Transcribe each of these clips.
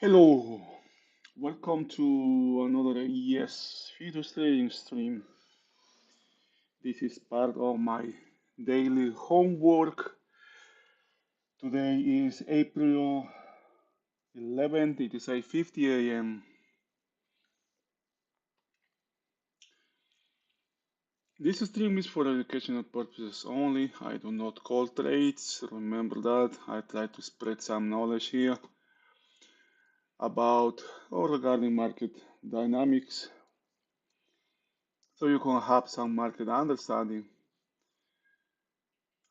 Hello, welcome to another ES Futures Trading stream. This is part of my daily homework. Today is April 11th, it is 8:50 a.m. This stream is for educational purposes only. I do not call trades. Remember that. I try to spread some knowledge here about or regarding market dynamics so you can have some market understanding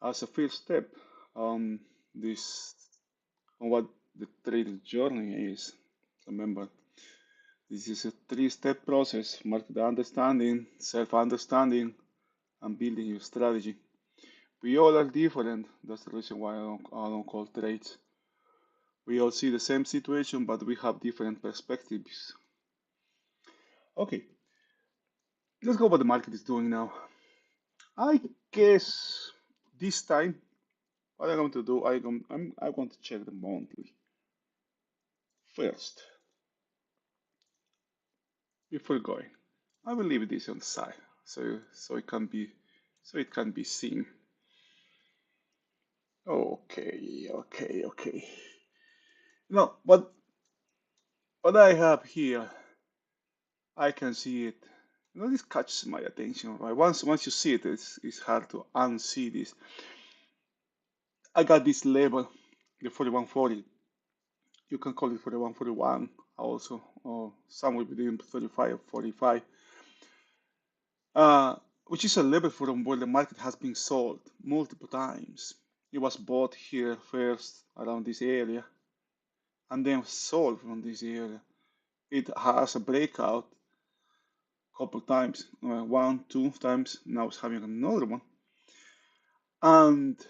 as a first step on this on what the trading journey is. Remember, this is a three-step process: market understanding, self-understanding, and building your strategy. We all are different. That's the reason why I don't call trades. We all see the same situation, but we have different perspectives. Okay, let's go what the market is doing now. I guess this time what I'm going to do, I'm going to check the monthly first before going. I will leave this on the side so it can be seen. Okay. Now, what I have here, I can see it. This catches my attention, right? Once you see it, it's hard to unsee this. I got this label, the 4140. You can call it 4141 also, or somewhere between 35 and 45. Which is a level from where the market has been sold multiple times. It was bought here first around this area and then sold from this area. It has a breakout a couple times, one, two times. Now it's having another one, and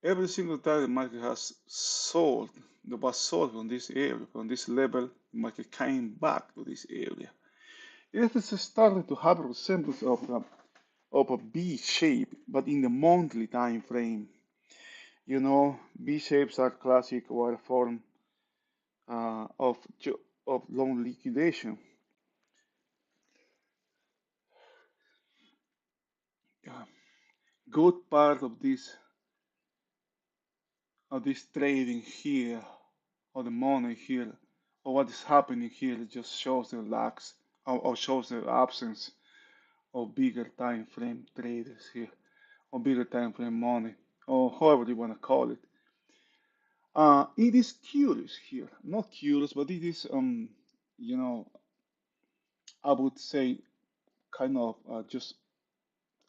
every single time the market has sold, that was sold from this area, from this level, the market came back to this area. It is starting to have a resemblance of a B shape, but in the monthly time frame. B shapes are classic or form uh, of of long liquidation. Uh, Good part of this trading here, or the money here, or what is happening here, just shows the lacks or shows the absence of bigger time frame traders here, or bigger time frame money, or however you want to call it. It is curious here, not curious, but it is you know, I would say kind of just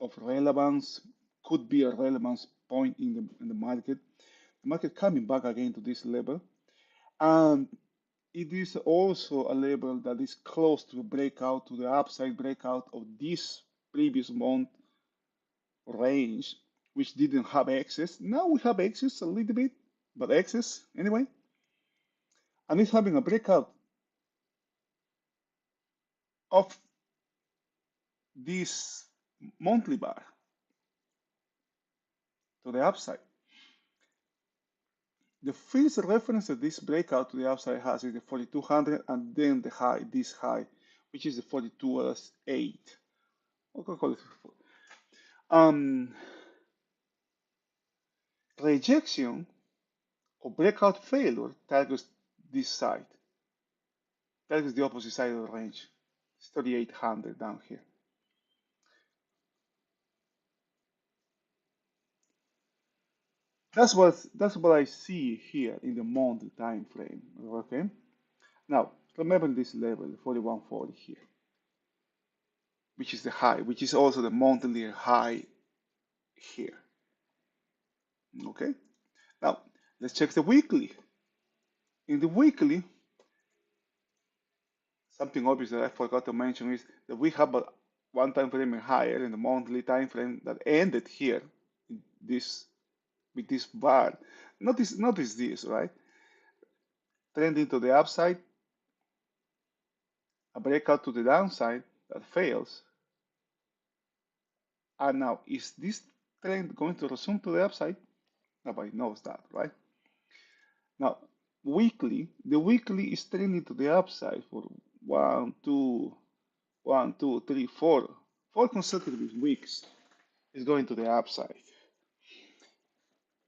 of relevance, could be a relevance point in the market. The market coming back again to this level, and it is also a level that is close to the breakout, to the upside breakout of this previous month range, which didn't have excess. Now we have excess a little bit, but excess anyway, and it's having a breakout of this monthly bar to the upside. The first reference that this breakout to the upside has is the 4200, and then the high, this high, which is the 42.8. Okay, call it. Um, Rejection or breakout failure targets this side, targets the opposite side of the range. It's 3800 down here. That's what I see here in the monthly time frame. Okay. Now remember this level, 4140 here, which is the high, which is also the monthly high here. Okay. Now let's check the weekly. In the weekly, something obvious that I forgot to mention is that we have a one time frame higher in the monthly time frame that ended here, this with this bar. Notice this, right? Trending to the upside, a breakout to the downside that fails. And now, is this trend going to resume to the upside? Nobody knows that, right? Now, the weekly is trending to the upside for one, two, one, two, three, four consecutive weeks. Is going to the upside.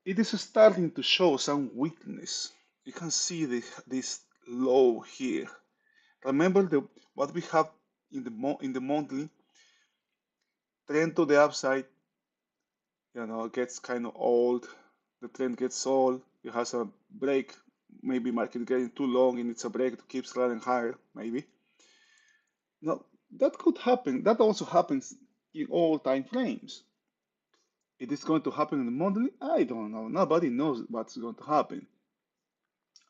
It is starting to show some weakness. You can see this low here. Remember what we have in the monthly trend to the upside. It gets kind of old. The trend gets old. It has a break. Maybe market getting too long and it's a break to keep sliding higher. Maybe. Now that could happen. That also happens in all time frames. It is going to happen in the monthly. I don't know. Nobody knows what's going to happen.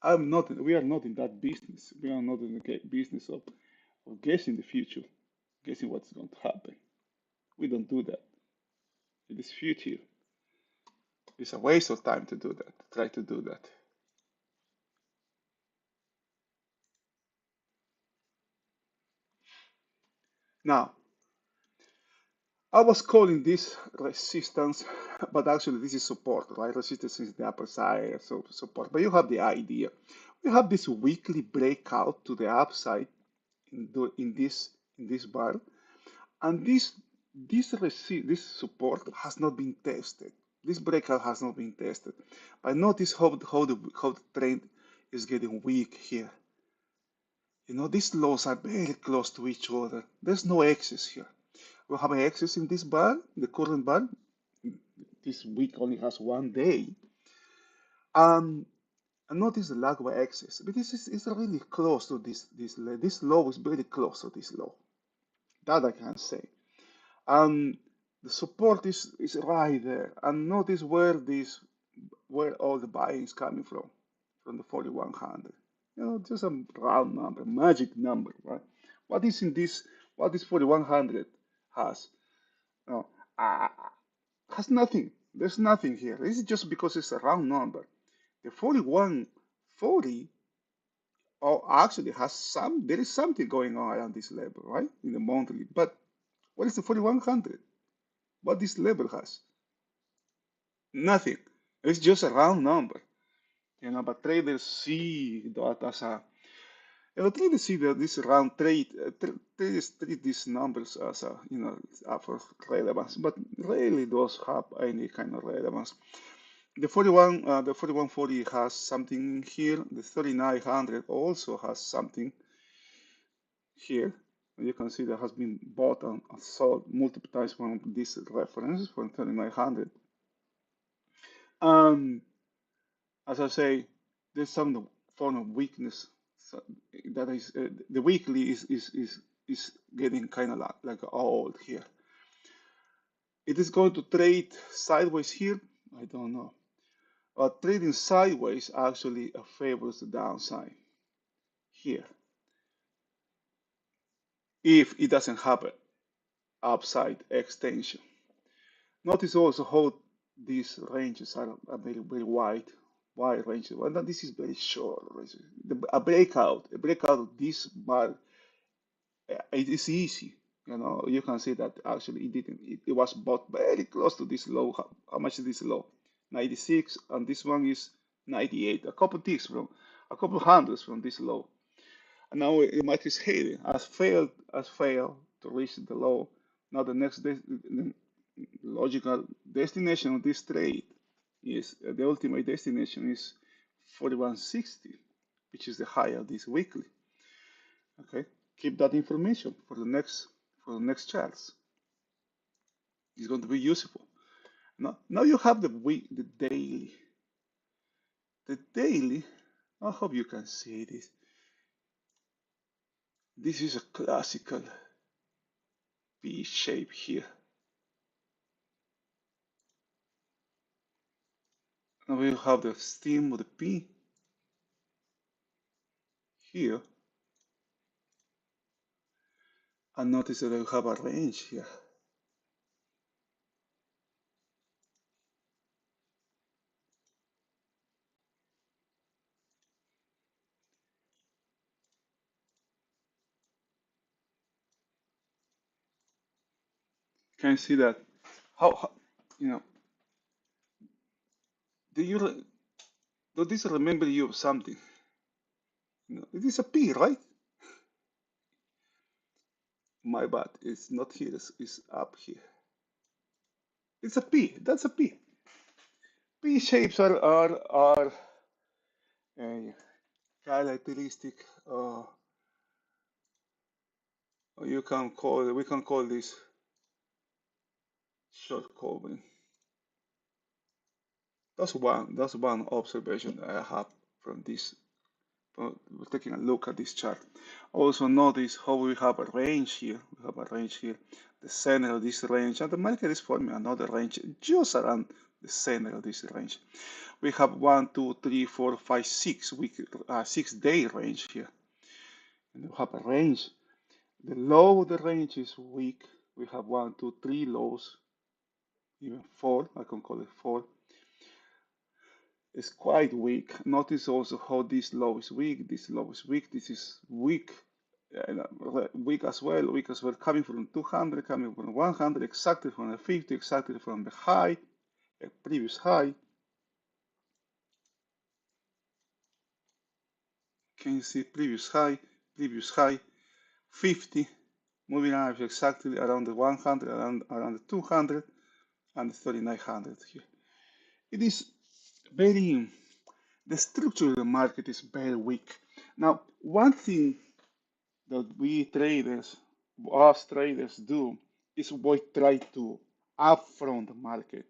We are not in that business. We are not in the business of guessing the future, guessing what's going to happen. We don't do that. It is future. It's a waste of time to do that, to try to do that. Now, I was calling this resistance, but actually this is support, right? Resistance is the upper side, so support. But you have the idea. We have this weekly breakout to the upside in this bar, and this support has not been tested. This breakout has not been tested. But notice how the trend is getting weak here. These lows are very close to each other. There's no excess here. We have an excess in this bar, the current bar. This week only has 1 day. Um, and notice the lack of excess. But this is really close to this low is very close to this low. That I can say. And the support is right there. And notice where all the buying is coming from the 4100. Just a round number, magic number, right? What is in this? What this 4100 has? No, uh, has nothing. There's nothing here. This is just because it's a round number. The 4140 actually has there is something going on around this level, right? In the monthly. But what is the 4100? What this level has? Nothing. It's just a round number. But traders see that as a traders see that this round traders treat these numbers as for relevance, but rarely those have any kind of relevance. The 4140 has something here. The 3900 also has something here. You can see that has been bought and sold multiple times from this reference from 3900. Um, as I say, there's some form of weakness that is the weekly is getting kind of like old here. It is going to trade sideways here. I don't know. Trading sideways actually favors the downside here if it doesn't happen upside extension. Notice also how these ranges are very very wide ranges. Well, this is very short. A breakout of this bar, it is easy. You can see that actually it didn't. It was bought very close to this low. How much is this low? 96, and this one is 98. A couple hundreds from this low. And now the market is heading has failed to reach the low. Now the logical destination of this trade is the ultimate destination is 4160, which is the high of this weekly. Okay, keep that information for the next charts. It's going to be useful. Now you have the daily. The daily. I hope you can see this. This is a classical V shape here. Now we have the stem of the P here, and notice that I have a range here. Can you see that? How you know? Do you does this remember you of something? No, it is a P, right? My bad. It's not here. It's up here. It's a P. That's a P. P shapes are a characteristic. You can call. We can call this short covering. That's one observation that I have from this. We're taking a look at this chart. Also notice how we have a range here. We have a range here, the center of this range, and the market is forming another range just around the center of this range. We have 1, 2, 3, 4, 5, 6 week, 6 day range here, and we have a range. The low of the range is weak. We have 1, 2, 3 lows, even 4. I can call it 4. It's quite weak. Notice also how this low is weak, this low is weak, this is weak, weak as well, coming from 200, coming from 100, exactly from the 50, exactly from the high, a previous high. Can you see previous high, 50, moving average exactly around the 100, around the 200, and the 3900 here. It is very, the structure of the market is very weak. Now, one thing that we traders, us traders do is we try to upfront the market.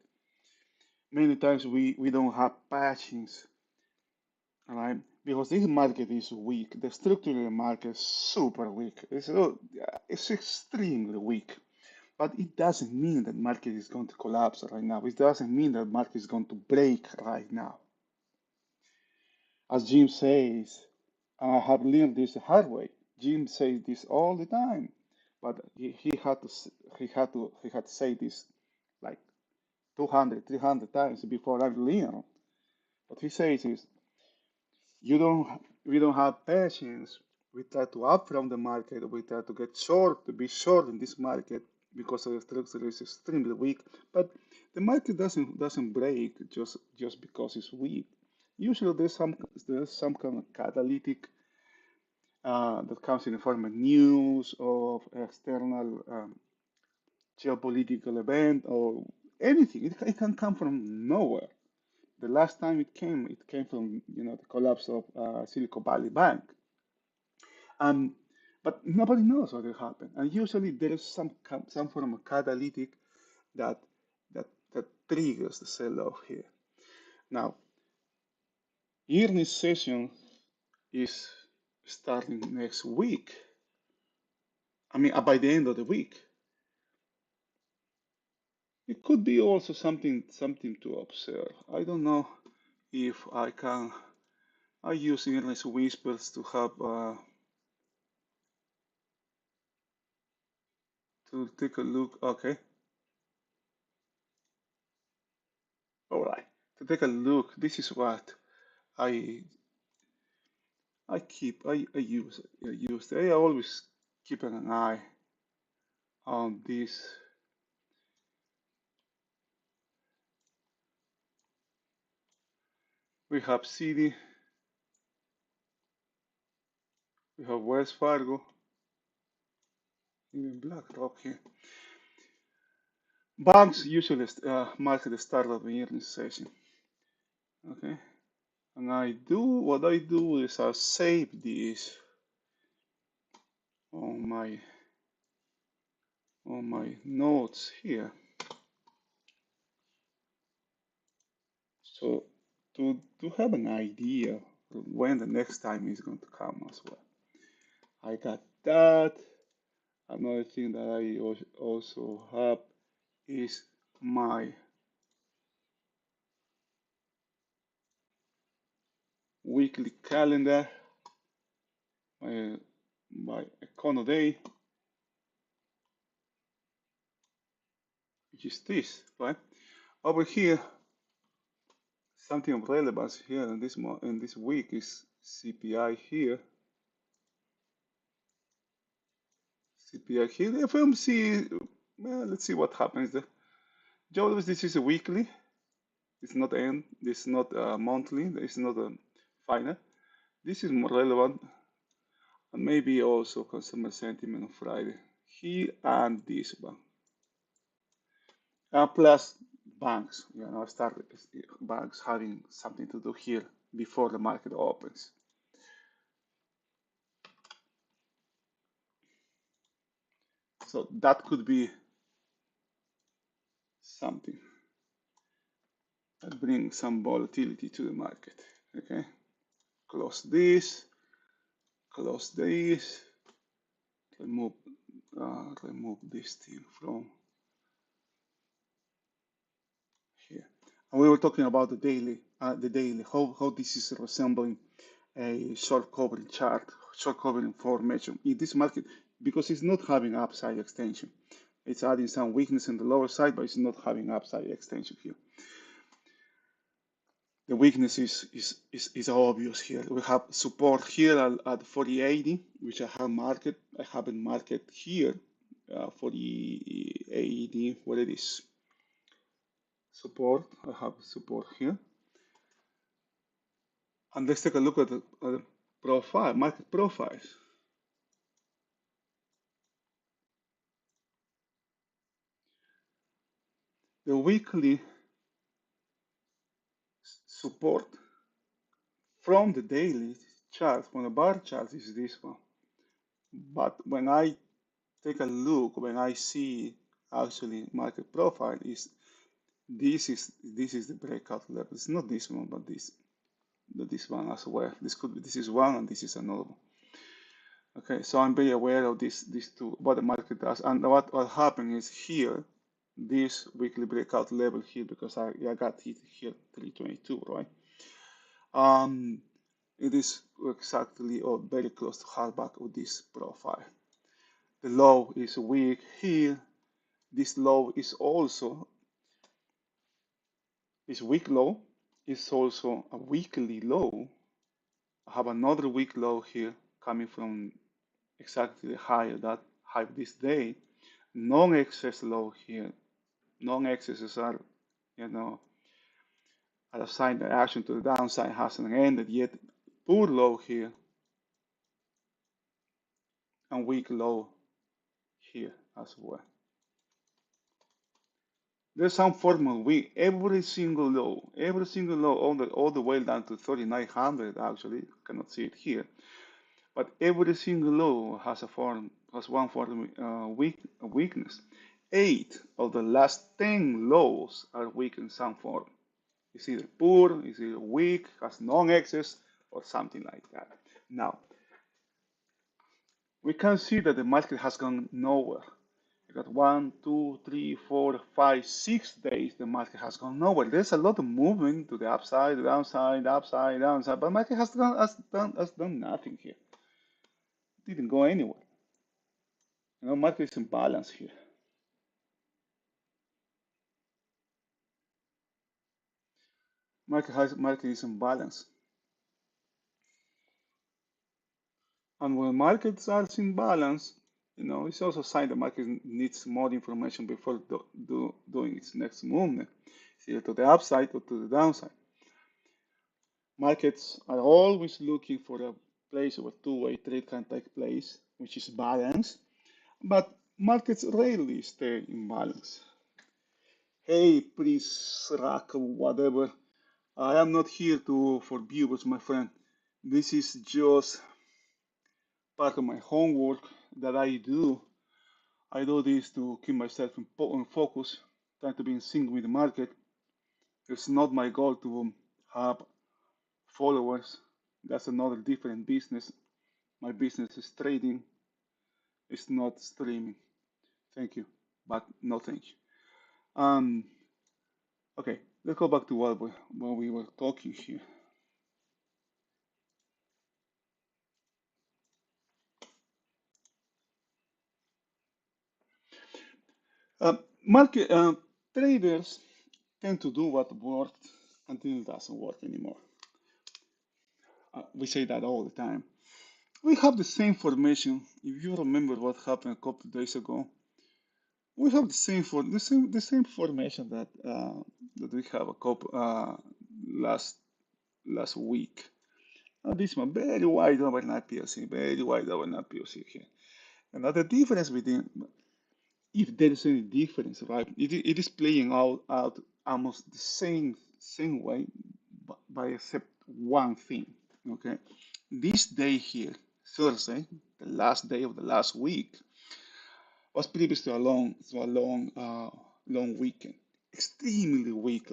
Many times we don't have patience, all right? Because this market is weak. The structure of the market is super weak. It's extremely weak. But it doesn't mean that market is going to collapse right now. It doesn't mean that market is going to break right now. As Jim says, and I have learned this the hard way. Jim says this all the time, but he had to he had to say this like 200, 300 times before I learned. What he says is, we don't have patience. We try to up from the market. We try to get short, to be short in this market because the structure is extremely weak. But the market doesn't break just because it's weak. Usually there's some kind of catalytic that comes in the form of news of external geopolitical event or anything. It can come from nowhere. The last time it came from the collapse of Silicon Valley Bank. Um, but nobody knows what will happen. And usually there is some form of catalytic that that that triggers the sell-off here. Now, earnings session is starting next week. I mean, by the end of the week. It could be also something to observe. I don't know if I can. I use Earnest Whispers to have to take a look. Okay, all right. To take a look, this is what I I use. I always keep an eye on this. We have Citi, we have Wells Fargo, even BlackRock here. Banks usually mark the start of the earnings session. Okay, and what I do is I save this on my notes here. So to have an idea when the next time is going to come as well. I got that. Another thing that I also have is my weekly calendar, my Econo Day, which is this, right? Over here, something of relevance here in this week is CPI here. CPI here. The FOMC, well, let's see what happens there. Joe, this is a weekly. It's not end. It's not monthly. It's not a final. This is more relevant, and maybe also consumer sentiment on Friday. Here and this one. Plus banks, start banks having something to do here before the market opens. So that could be something that brings some volatility to the market. Okay, close this, remove remove this thing from here. And we were talking about the daily, how this is resembling a short covering chart, short covering formation in this market because it's not having upside extension. It's adding some weakness in the lower side, but it's not having upside extension here. The weakness is obvious here. We have support here at 4080, which I haven't market here, 4080, what it is. Support, I have support here. And let's take a look at the profile, market profiles. The weekly support from the daily chart, from the bar chart, is this one. But when I take a look, when I see actually market profile, this is the breakout level. It's not this one, but this one as well. This is one, and this is another one. Okay, so I'm very aware of these two, what the market does, and what happened is here, this weekly breakout level here, because I got hit here 322, right? It is exactly or very close to hardback with this profile. The low is weak here. This low is also weak low. It's also a weekly low. I have another weak low here coming from exactly the high that high this day. Non-excess low here. Non-excesses are, are a sign that action to the downside hasn't ended yet. Poor low here and weak low here as well. There's some form of weak. Every single low, all the way down to 3,900 actually. Cannot see it here, but every single low has one form weakness. 8 of the last 10 lows are weak in some form. It's either poor, it's either weak, has non-excess, or something like that. Now, we can see that the market has gone nowhere. You got 1, 2, 3, 4, 5, 6 days. The market has gone nowhere. There's a lot of movement to the upside, the downside, downside, but the market has done nothing here. It didn't go anywhere. Market is in balance here. Market is in balance. And when markets are in balance, it's also a sign the market needs more information before doing its next movement, either to the upside or to the downside. Markets are always looking for a place where two-way trade can take place, which is balance, but markets rarely stay in balance. Hey, please, Rack, whatever. I am not here for viewers, my friend. This is just part of my homework that I do. I do this to keep myself in focus, trying to be in sync with the market. It's not my goal to have followers. That's another different business. My business is trading. It's not streaming. Thank you, but no thank you. Okay, let's go back to what we were talking here. Market traders tend to do what worked until it doesn't work anymore. We say that all the time. We have the same formation. If you remember what happened a couple of days ago, we have the same formation that we have a couple last week. Now this one, very wide overnight POC, very wide overnight POC here. And now the difference between, if there is any difference, right? It is playing out almost the same way, by except one thing. Okay, this day here, Thursday, the last day of the last week, was previous to a long weekend. Extremely weak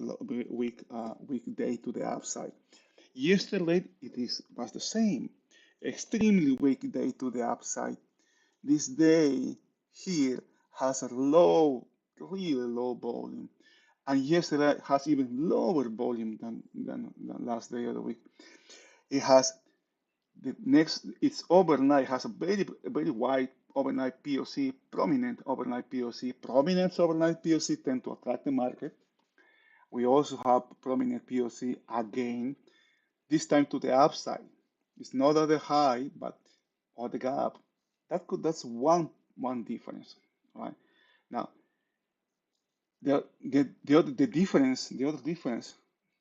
day to the upside. Yesterday was the same. Extremely weak day to the upside. This day here has a really low volume, and yesterday has even lower volume than last day of the week. It has its overnight has a very wide overnight POC, prominent overnight POC. Prominent overnight POC tend to attract the market. We also have prominent POC again, this time to the upside. It's not at the high, but on the gap. That's one difference, right? Now the other difference, you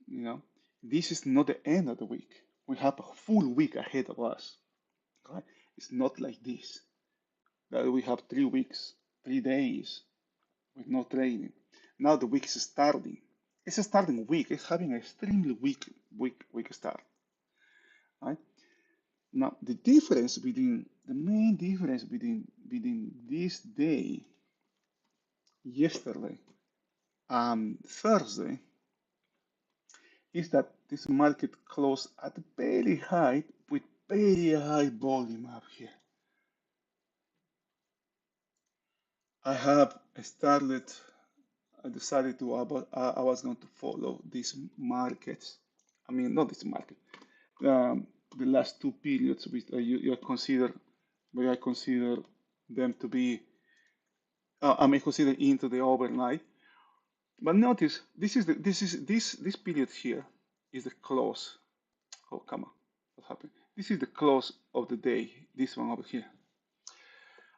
know, this is not the end of the week. We have a full week ahead of us, right? It's not like this. That we have 3 weeks, 3 days with no trading. Now the week is starting. It's a starting week. It's having an extremely weak start, right? Now the main difference between this day, yesterday, and Thursday, is that this market closed at very high with very high volume up here. I have started. I decided I was going to follow these markets. I mean, not this market. The last two periods, which you consider, where I consider them to be, I may consider into the overnight. But notice this period here is the close. Oh, come on, what happened? This is the close of the day. This one over here.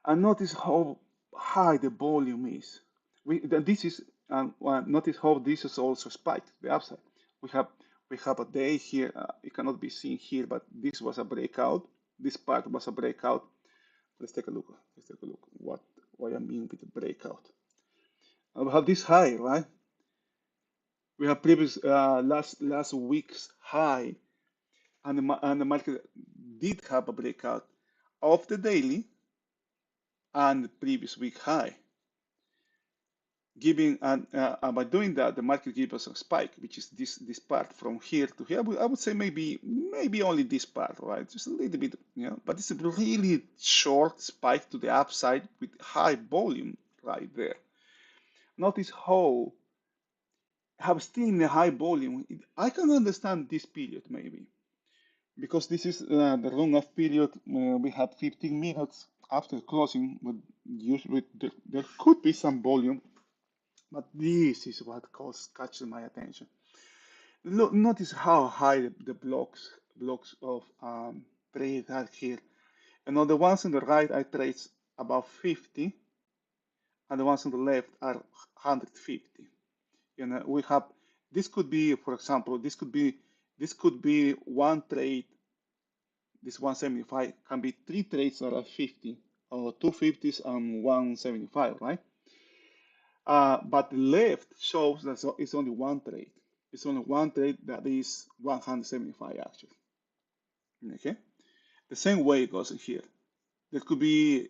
And notice how high the volume is. This is notice how this is also spiked the upside. We have we have a day here. It cannot be seen here, but this was a breakout. This part was a breakout. Let's take a look. Let's take a look. What I mean with the breakout. We have this high, right? We have previous last week's high, and the market did have a breakout of the daily and the previous week high. Giving by doing that, the market gives us a spike, which is this part from here to here. I would say maybe only this part, right? Just a little bit, but it's a really short spike to the upside with high volume right there. Notice how have still in a high volume. I can understand this period maybe because this is the long off period. We have 15 minutes after closing, but usually there could be some volume. But this is what catches my attention. Look, notice how high the blocks of trade are here. And on the ones on the right, I trade about 50, and the ones on the left are 150. We have this could be, for example, this could be one trade. This 175 can be three trades that are 50, or two 50s and 175, right? But the left shows that it's only one trade. It's only one trade that is 175 actually. Okay, the same way it goes in here. There could be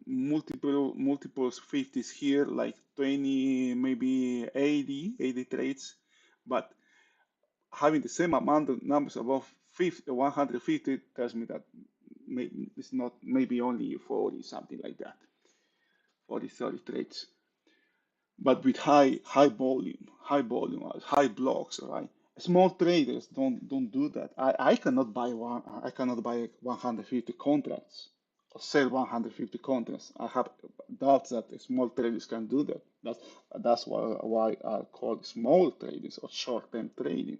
multiples 50s here, like 20, maybe 80 trades, but having the same amount of numbers above 150 tells me that it's not, maybe only 40, something like that, 40, 30 trades, but with high blocks, right? Small traders don't do that. I cannot buy 150 contracts or sell 150 contracts. I have doubts that small traders can do that. That's why I call small traders or short-term trading.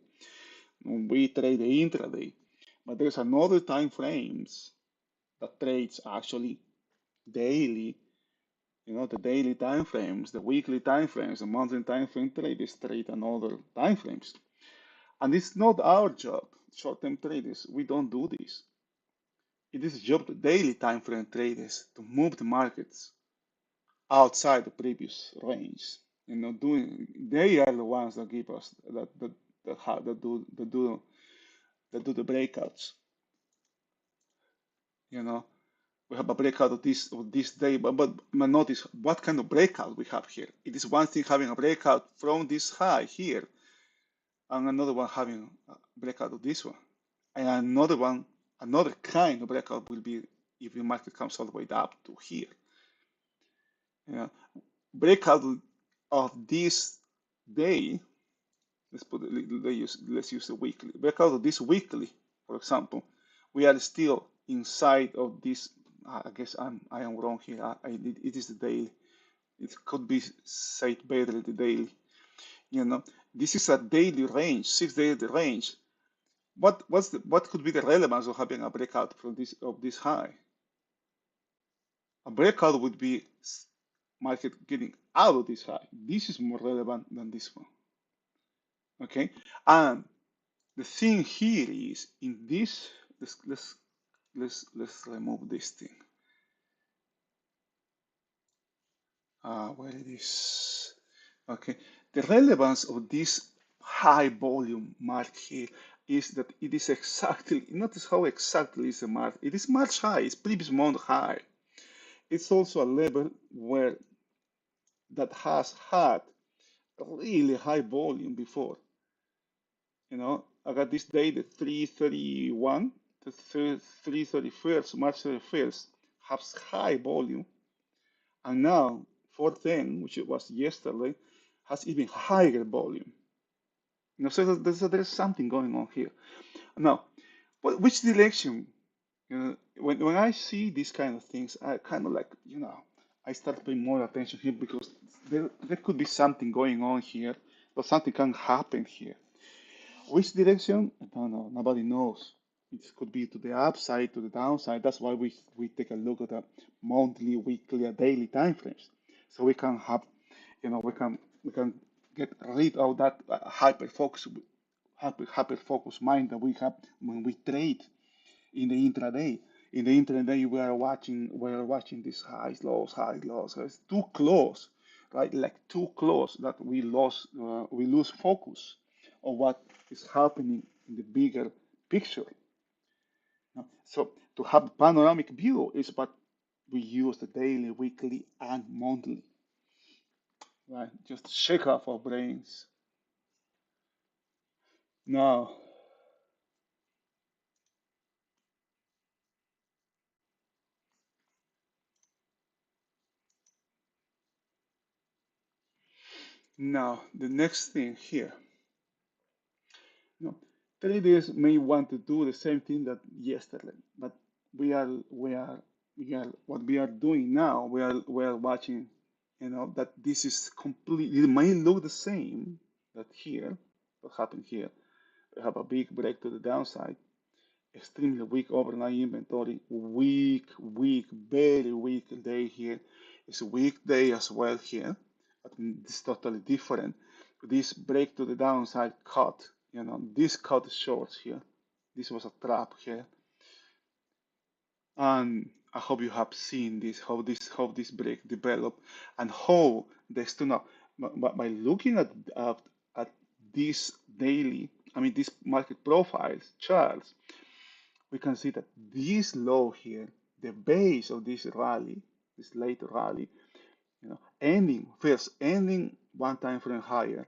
We trade the intraday, but there's another time frames that trades actually daily. The daily time frames, the weekly time frames, the monthly time frame traders trade another time frames. And it's not our job. short-term traders, we don't do this. It is a job to daily time frame traders to move the markets outside the previous range. Doing they are the ones that give us that do the breakouts. You know, we have a breakout of this day, but notice what kind of breakout we have here. It is one thing having a breakout from this high here, and another one having a breakout of this one, and another kind of breakout will be if the market comes all the way up to here. You know, breakout of this day. Let's use the weekly. Breakout of this weekly, for example, we are still inside of this. I guess I am wrong here. It is the daily. It could be said better the daily. This is a daily range, 6 days range. What could be the relevance of having a breakout from this high? A breakout would be market getting out of this high. This is more relevant than this one. Okay, and the thing here is in this. Let's remove this thing. Where it is? Okay, the relevance of this high volume mark here is that it is exactly. Notice how exactly is the mark. It is March high. It's previous month high. It's also a level where that has had really high volume before. I got this day, the 331, the 331st, March 31st, has high volume. And now 410, which it was yesterday, has even higher volume. So there's something going on here. Now, which direction? When I see these kind of things, I kind of like, I start paying more attention here because there could be something going on here, or something can happen here. Which direction? I don't know. Nobody knows. It could be to the upside, to the downside. That's why we take a look at the monthly, weekly, and daily time frames, so we can have, we can get rid of that hyper focus mind that we have when we trade in the intraday. In the intraday, we are watching these highs, lows. So it's too close, right? Like too close that we lose focus on what is happening in the bigger picture. So to have a panoramic view is what we use the daily, weekly, and monthly, right? Just shake off our brains. Now, the next thing here. You know, Traders may want to do the same thing that yesterday, but we are we are what we are doing now. We are watching, that this is completely. It may look the same that here. What happened here? We have a big break to the downside. Extremely weak overnight inventory. Weak, very weak day here. It's a weak day as well here, but it's totally different. This break to the downside cut, this cut shorts here. This was a trap here, and I hope you have seen how this break developed and how they stood up. By looking at this daily, I mean this market profiles charts, we can see that this low here, the base of this rally, this late rally, ending one time frame higher,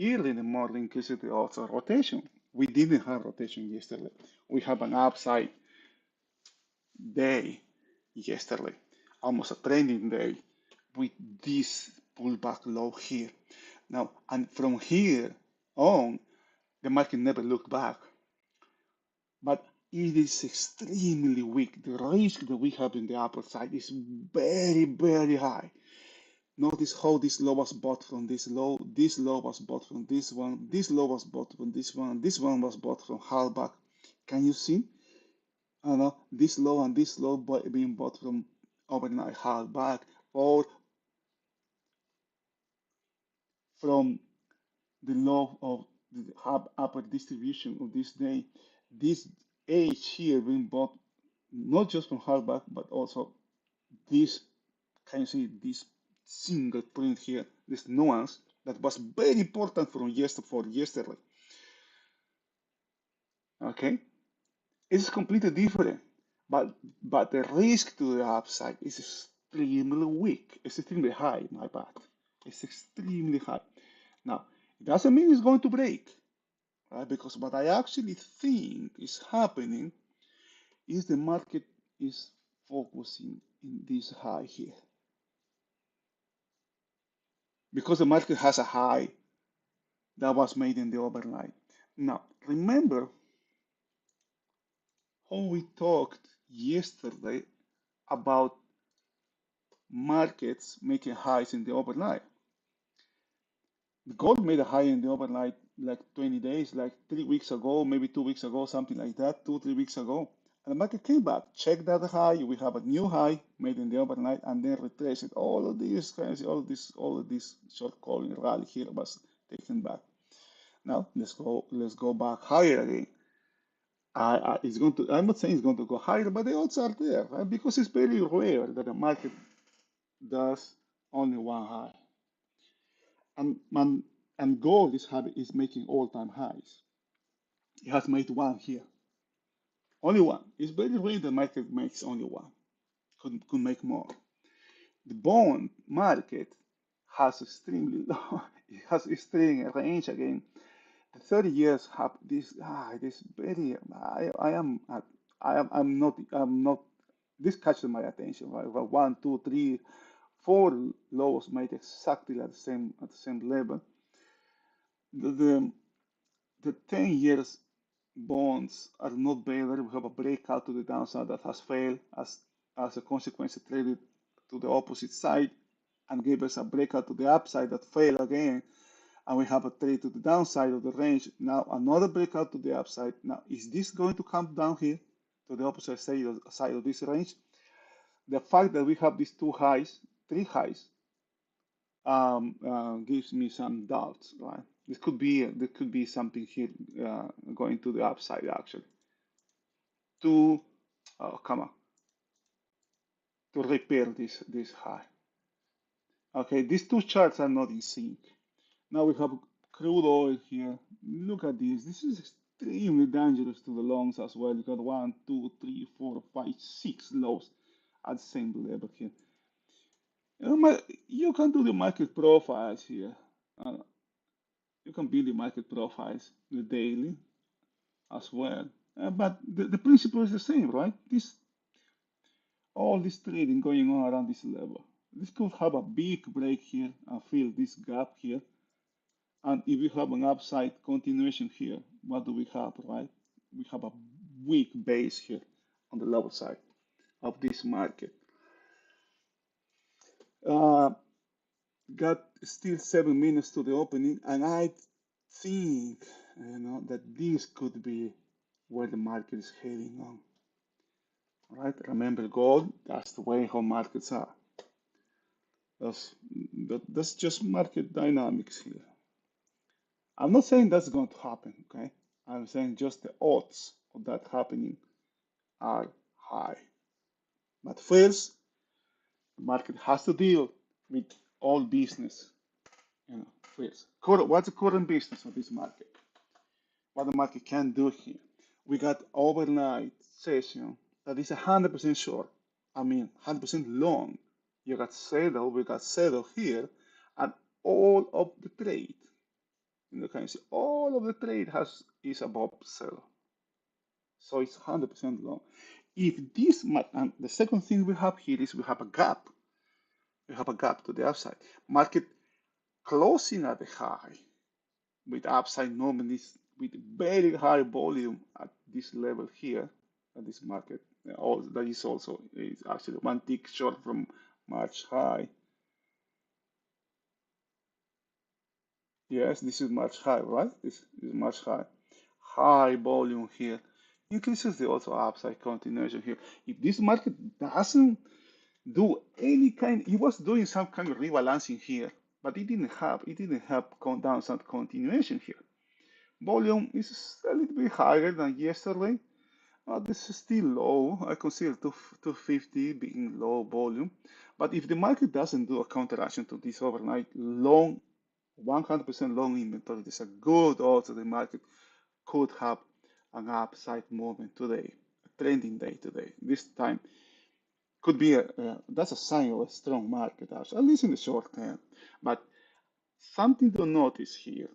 early in the morning gives it also rotation. We didn't have rotation yesterday. We have an upside day yesterday, almost a trending day with this pullback low here. Now, and from here on, the market never looked back, but it is extremely weak. The risk that we have in the upper side is very, very high. Notice how this low was bought from this low was bought from this one, this low was bought from this one, this one was bought from halfback. Can you see? This low and this low being bought from overnight halfback, or from the low of the upper distribution of this day, this edge here being bought not just from hardback, but also this, can you see this single print here, this nuance that was very important from yesterday. Okay, it's completely different, but the risk to the upside is extremely weak. It's extremely high, my bad. It's extremely high. Now, it doesn't mean it's going to break, right? Because what I actually think is happening is the market is focusing in this high here. Because the market has a high that was made in the overnight. Now, remember how we talked yesterday about markets making highs in the overnight. The gold made a high in the overnight like 20 days, like 3 weeks ago, maybe 2 weeks ago, something like that, 2, 3 weeks ago. And the market came back, checked that high. We have a new high made in the overnight, and then retraced it. All of this short calling rally here was taken back. Now let's go back higher again. It's going to. I'm not saying it's going to go higher, but the odds are there, right? Because it's very rare that the market does only one high, and and gold is making all-time highs. It has made one here, only one. It's very rare the market makes only one. Could make more. The bond market has extremely low. It has extreme range again. The 30 years have this very. I'm not. This catches my attention. Right? Well, one, two, three, four lows made exactly at the same level. The, the the 10 years bonds are not better. We have a breakout to the downside that has failed as a consequence it traded to the opposite side and gave us a breakout to the upside that failed again. And we have a trade to the downside of the range. Now another breakout to the upside. Now, is this going to come down here to the opposite side of this range? The fact that we have these three highs, gives me some doubts, right? There could be something here going to the upside actually to come on to repair this high. Okay, these two charts are not in sync. Now we have crude oil here. Look at this. This is extremely dangerous to the longs as well. You got one, two, three, four, five, six lows at the same level here. You can do the market profiles here. Uh, you can build the market profiles, the daily as well. But the principle is the same, right? All this trading going on around this level. This could have a big break here and fill this gap here. And if we have an upside continuation here, what do we have, right? We have a weak base here on the lower side of this market. Uh, got still 7 minutes to the opening, and I think that this could be where the market is heading on. Right? Remember, gold. That's the way how markets are. That's just market dynamics here. I'm not saying that's going to happen. Okay, I'm saying just the odds of that happening are high. But first, the market has to deal with all business. First, what's the current business of this market? What the market can do here? We got overnight session that is 100% short. I mean, 100% long. We got settled here, and all of the trade, can you see, all of the trade is above zero. So it's 100% long. If this, and the second thing we have here is we have a gap. We have a gap to the upside. Market closing at the high with upside normally with very high volume at this level here at this market. That is also is actually one tick short from March high. Yes, this is March high, right? This is March high. High volume here. Increases the also upside continuation here. If this market doesn't do any kind, it was doing some kind of rebalancing here, but it didn't have downside continuation here. Volume is a little bit higher than yesterday. This is still low. I consider 250 being low volume. But if the market doesn't do a counteraction to this overnight long, 100% long inventory, there's a good odds that the market could have an upside movement today, a trending day today. This time could be that's a sign of a strong market, actually, at least in the short term. But something to notice here,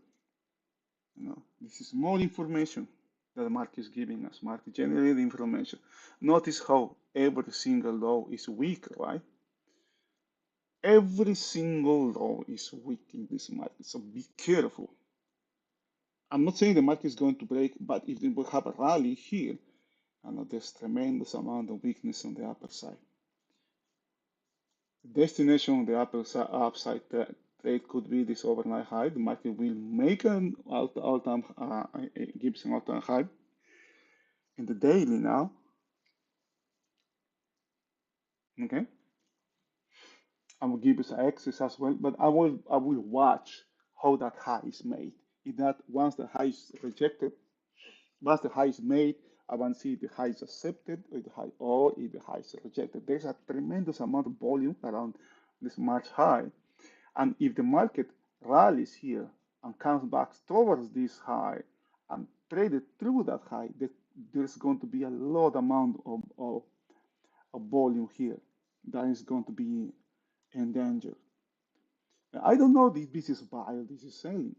this is more information that the market is giving us, market generated information. Notice how every single low is weak, right? Every single low is weak in this market, so be careful. I'm not saying the market is going to break, but if we have a rally here, there's tremendous amount of weakness on the upper side. The destination on the upside trade could be this overnight high. The market will make an all-time Gibson all-time high in the daily now. Okay, I will give us access as well, but I will watch how that high is made. If that once the high is rejected, once the high is made, I want to see if the high is accepted or if the high is rejected. There's a tremendous amount of volume around this March high. And if the market rallies here and comes back towards this high and traded through that high, there's going to be a lot amount of volume here that is going to be endangered. I don't know if this is buy or this is selling.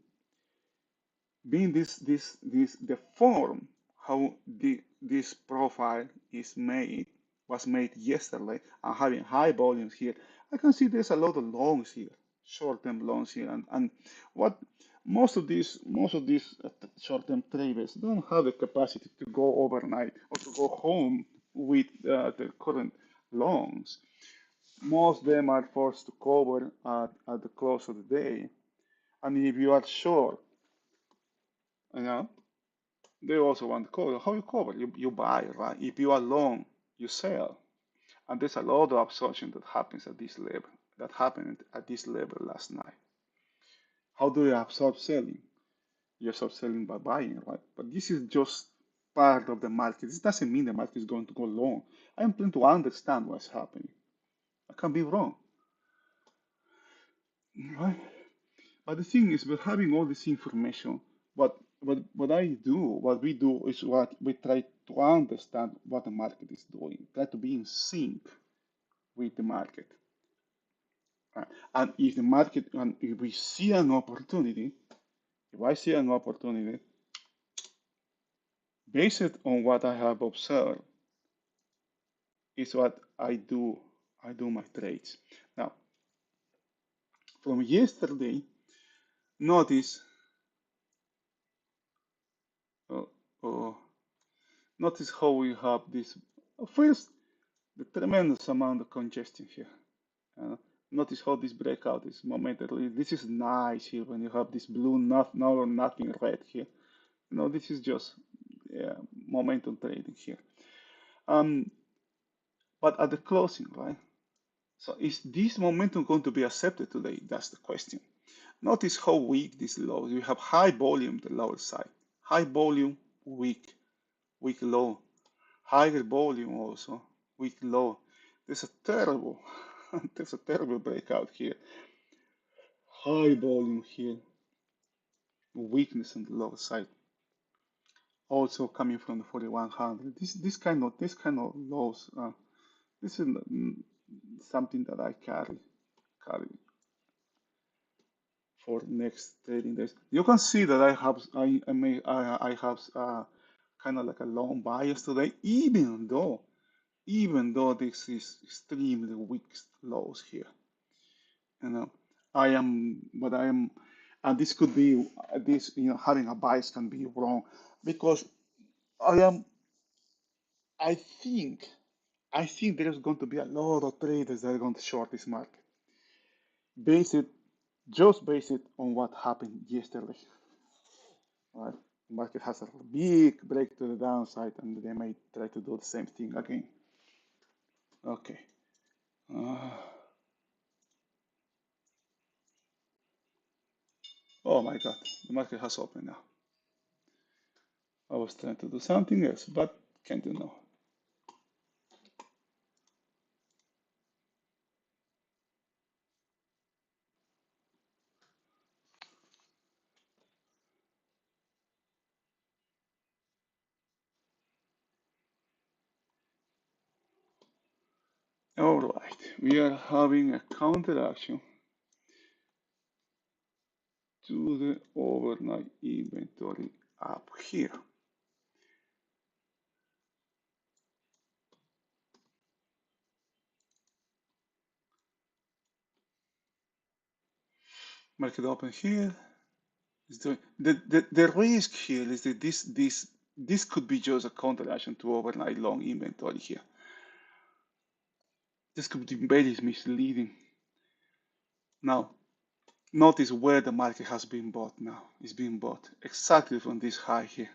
Being the form how this profile is made was made yesterday and having high volumes here, I can see there's a lot of longs here, short-term longs here, and what most of these short-term traders don't have the capacity to go overnight or to go home with the current longs. Most of them are forced to cover at the close of the day, and if you are short, you know, they also want to cover. How you cover? You buy, right? If you are long, you sell. And there's a lot of absorption that happens at this level, that happened at this level last night. How do you absorb selling? You absorb selling by buying, right? But this is just part of the market. This doesn't mean the market is going to go long. I am trying to understand what's happening. I can be wrong, right? But the thing is, with having all this information, what we do is what we try to understand what the market is doing, try to be in sync with the market. And if the market, and if we see an opportunity, if I see an opportunity, based on what I have observed, is what I do. I do my trades. Now, from yesterday, notice, uh, uh, notice how we have this. First, the tremendous amount of congestion here. Uh, Notice how this breakout is momentarily. This is nice here when you have this blue, not now or nothing red here. This is just momentum trading here. Um, but at the closing, right? So is this momentum going to be accepted today? That's the question. Notice how weak this low. You have high volume the lower side. High volume, weak low. Higher volume also, weak low. There's a terrible, there's a terrible breakout here. High volume here, weakness on the lower side. Also coming from the 4100. This kind of lows. This is something that I carry for next trading days. You can see that I have kind of like a long bias today, even though this is extremely weak lows here. You know, I am, and this could be this. Having a bias can be wrong because I am. I think I think there's going to be a lot of traders that are going to short this market, base it just based it on what happened yesterday. Right? The market has a big break to the downside, and they may try to do the same thing again. Okay. Uh, oh my God, the market has opened now. I was trying to do something else, but can't do now. All right, we are having a counteraction to the overnight inventory up here. Market open here. Is the risk here is that this could be just a counteraction to overnight long inventory here. This could be very misleading. Now, notice where the market has been bought now. It's being bought exactly from this high here.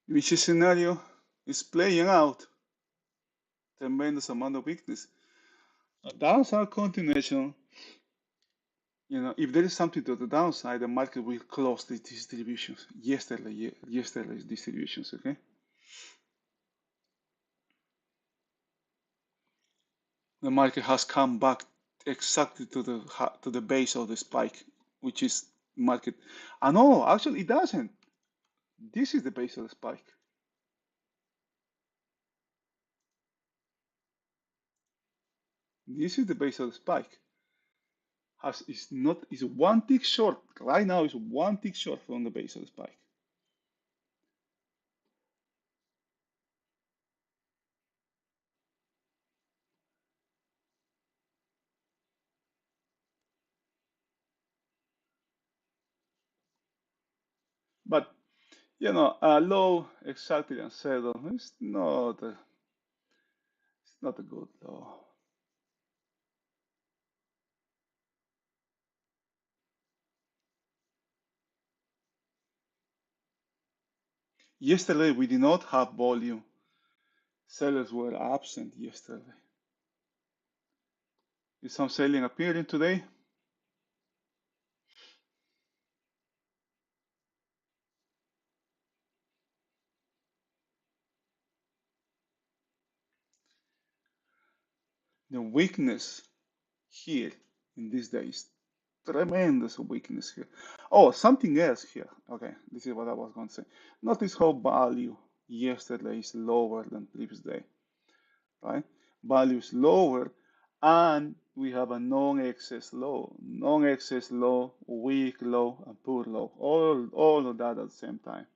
Which scenario is playing out. Tremendous amount of weakness. A downside continuation, if there is something to the downside, the market will close the distributions. Yesterday's distributions, okay? The market has come back exactly to the base of the spike, which is market. No, actually it doesn't. This is the base of the spike. This is the base of the spike. Is one tick short. Right now is one tick short from the base of the spike. But a low exactly unsettled. It's not a good low. Yesterday we did not have volume. Sellers were absent yesterday. Is some selling appearing today? The weakness here in these days, tremendous weakness here. Oh, something else here. Okay, this is what I was going to say. Notice how value yesterday is lower than previous day, right? Value is lower, and we have a non-excess low, weak low, and poor low. All of that at the same time.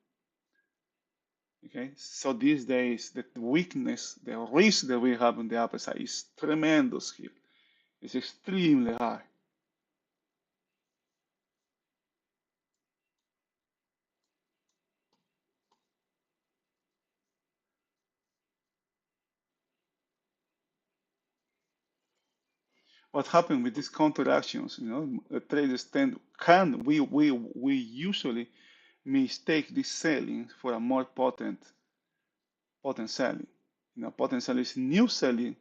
Okay, so these days the weakness, the risk that we have on the upper side is tremendous here. It's extremely high. What happened with these counteractions? Traders we usually mistake this selling for a more potent selling. Potent selling is new selling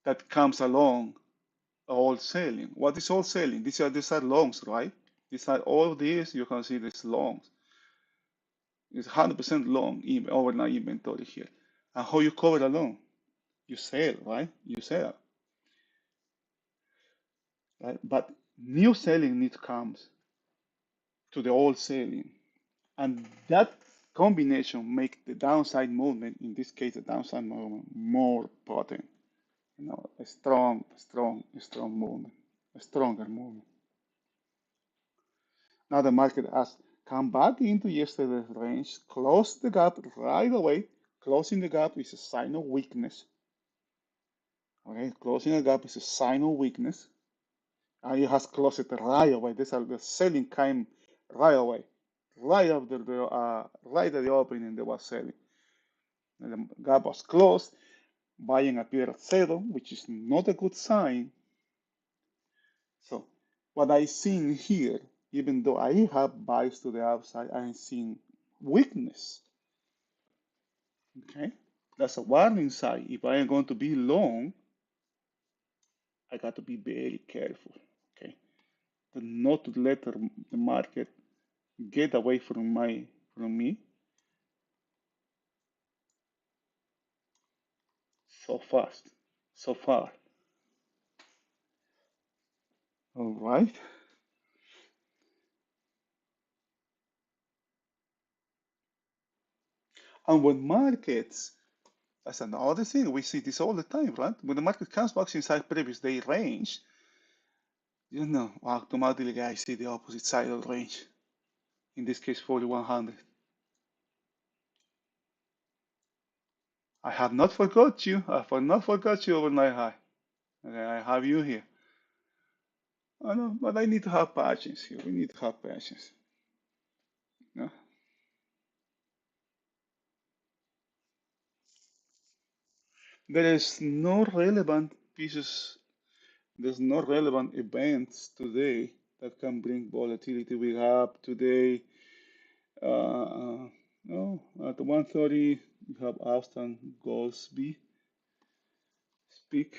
that comes along all selling. What is all selling? These are longs, right? These are all these you can see these longs. It's 100% long overnight inventory here. And how you cover a long? You sell, right? You sell, right? But new selling need comes to the old selling, and that combination make the downside movement, in this case, the downside movement, more potent. A strong movement, a stronger movement. Now the market has come back into yesterday's range, closed the gap right away. Closing the gap is a sign of weakness. Okay, closing the gap is a sign of weakness. And it has closed it right away. The selling came right away, right at the opening. There was selling. And the gap was closed. Buying appeared at zero, which is not a good sign. So what I see here Even though I have bias to the upside, I'm seeing weakness. Okay, that's a warning sign. If I am going to be long, I got to be very careful. Okay, to not to let the market get away from me so fast, so far. All right. And when markets, that's another thing, we see this all the time, right? When the market comes back inside previous day range, automatically I see the opposite side of the range. In this case, 4100. I have not forgot you. I have not forgot you overnight high. Okay, I have you here. I know, but I need to have patience here. We need to have patience. Yeah. There is no relevant pieces, there's no relevant events today that can bring volatility. We have today, no, at 1:30, we have Austin Goldsby speak.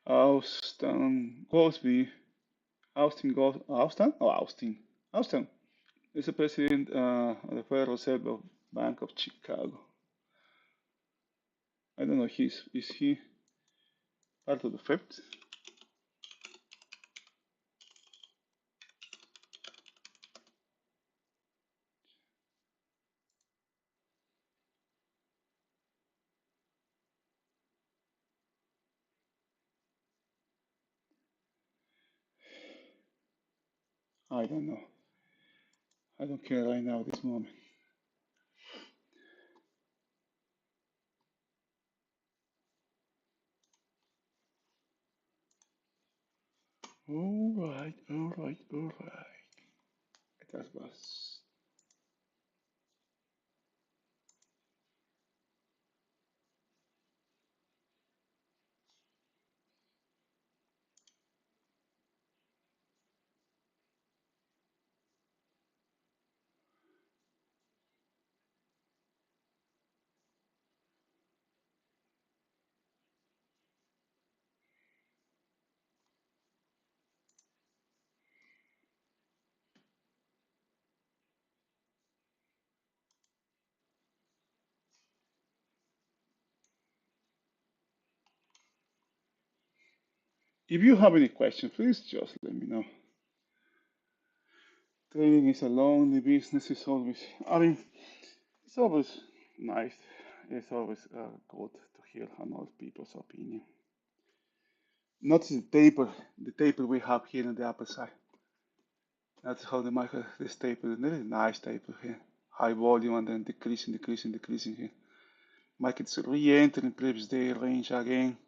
Austin Goldsby, Austin is the president of the Federal Reserve Bank of Chicago. I don't know, is he part of the fifth? I don't know. I don't care right now at this moment. All right, all right, all right. That was. If you have any questions, please just let me know. Trading is a lonely business. It's always, I mean, it's always nice. It's always good to hear another people's opinion. Not the taper we have here on the upper side. That's how the market is tapered. Very nice taper here. High volume and then decreasing, decreasing, decreasing here. Market's re-entering previous day range again.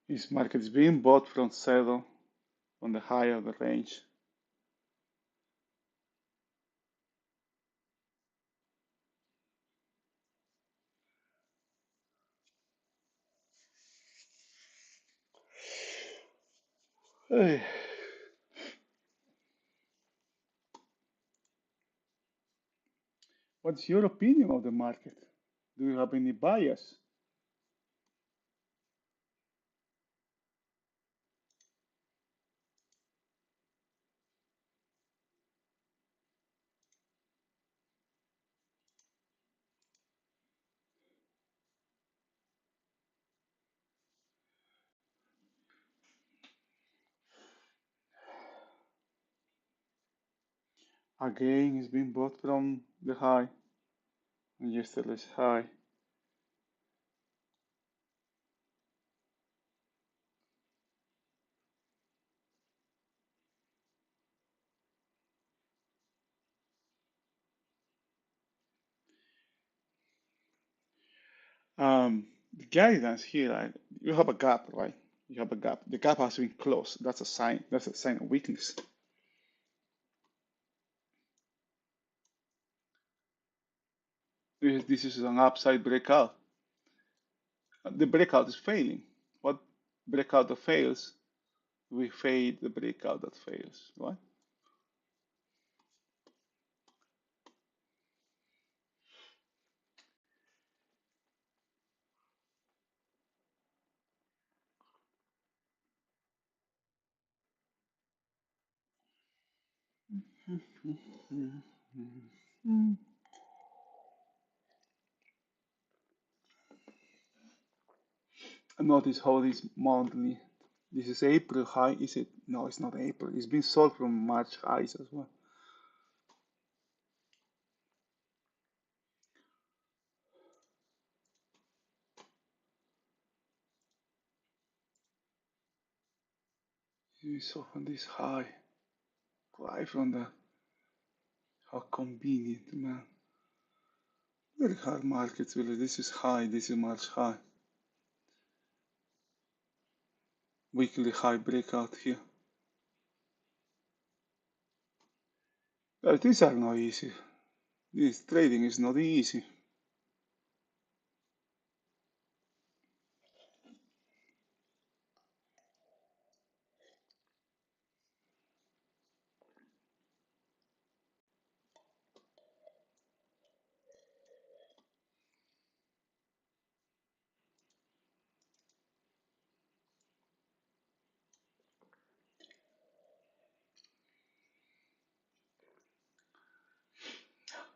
This market is being bought from Cedro on the high of the range. Hey, what's your opinion of the market? Do you have any bias? Again, it's been bought from the high, yesterday's high. The guidance here, you have a gap, right? You have a gap. The gap has been closed. That's a sign. That's a sign of weakness. This is an upside breakout. The breakout is failing. What breakout that fails, we fade the breakout that fails, right? Notice how this monthly. This is April high. Is it? No, it's not April. It's been sold from March highs as well. You saw from this high. Right from the. How convenient, man. Very hard markets, really. This is high. This is March high. Weekly high breakout here. These are not easy. This trading is not easy.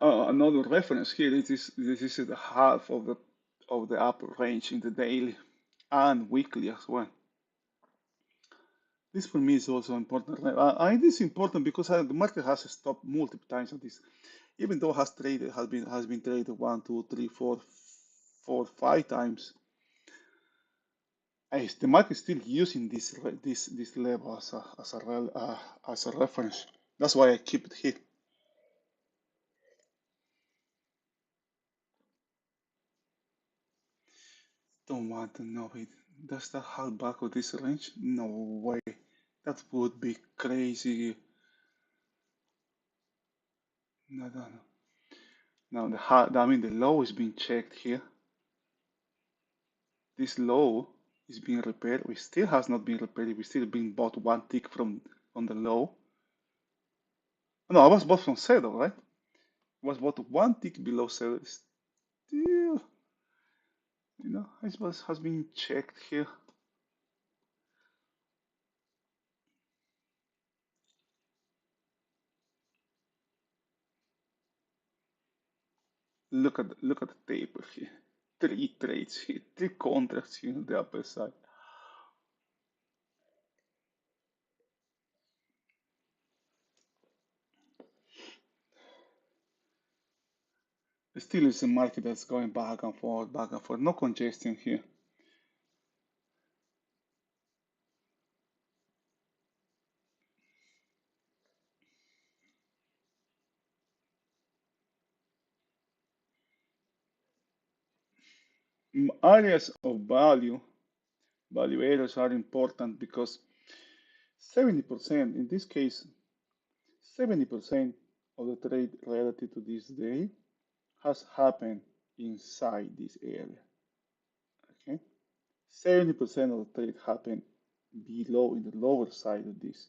Another reference here is this is the half of the upper range in the daily and weekly as well. This for me is also important. It is important because the market has stopped multiple times on this, even though has been traded one, two, three, four, 5 times. The market is still using this level as a reference. That's why I keep it here. Don't want to know it. Does that hold back of this range? No way. That would be crazy. No, no, no. Now the low is being checked here. This low is being repaired. We still has not been repaired. We still being bought one tick from the low. No, I was bought from saddle, right? I was bought one tick below saddle. Still, it has been checked here. Look at the taper here. Three trades here, three contracts here on the upper side. Still is a market that's going back and forth, back and forth. No congestion here. Areas of value areas are important because 70%, in this case, 70% of the trade relative to this day has happened inside this area. Okay, 70% of the trade happened below in the lower side of this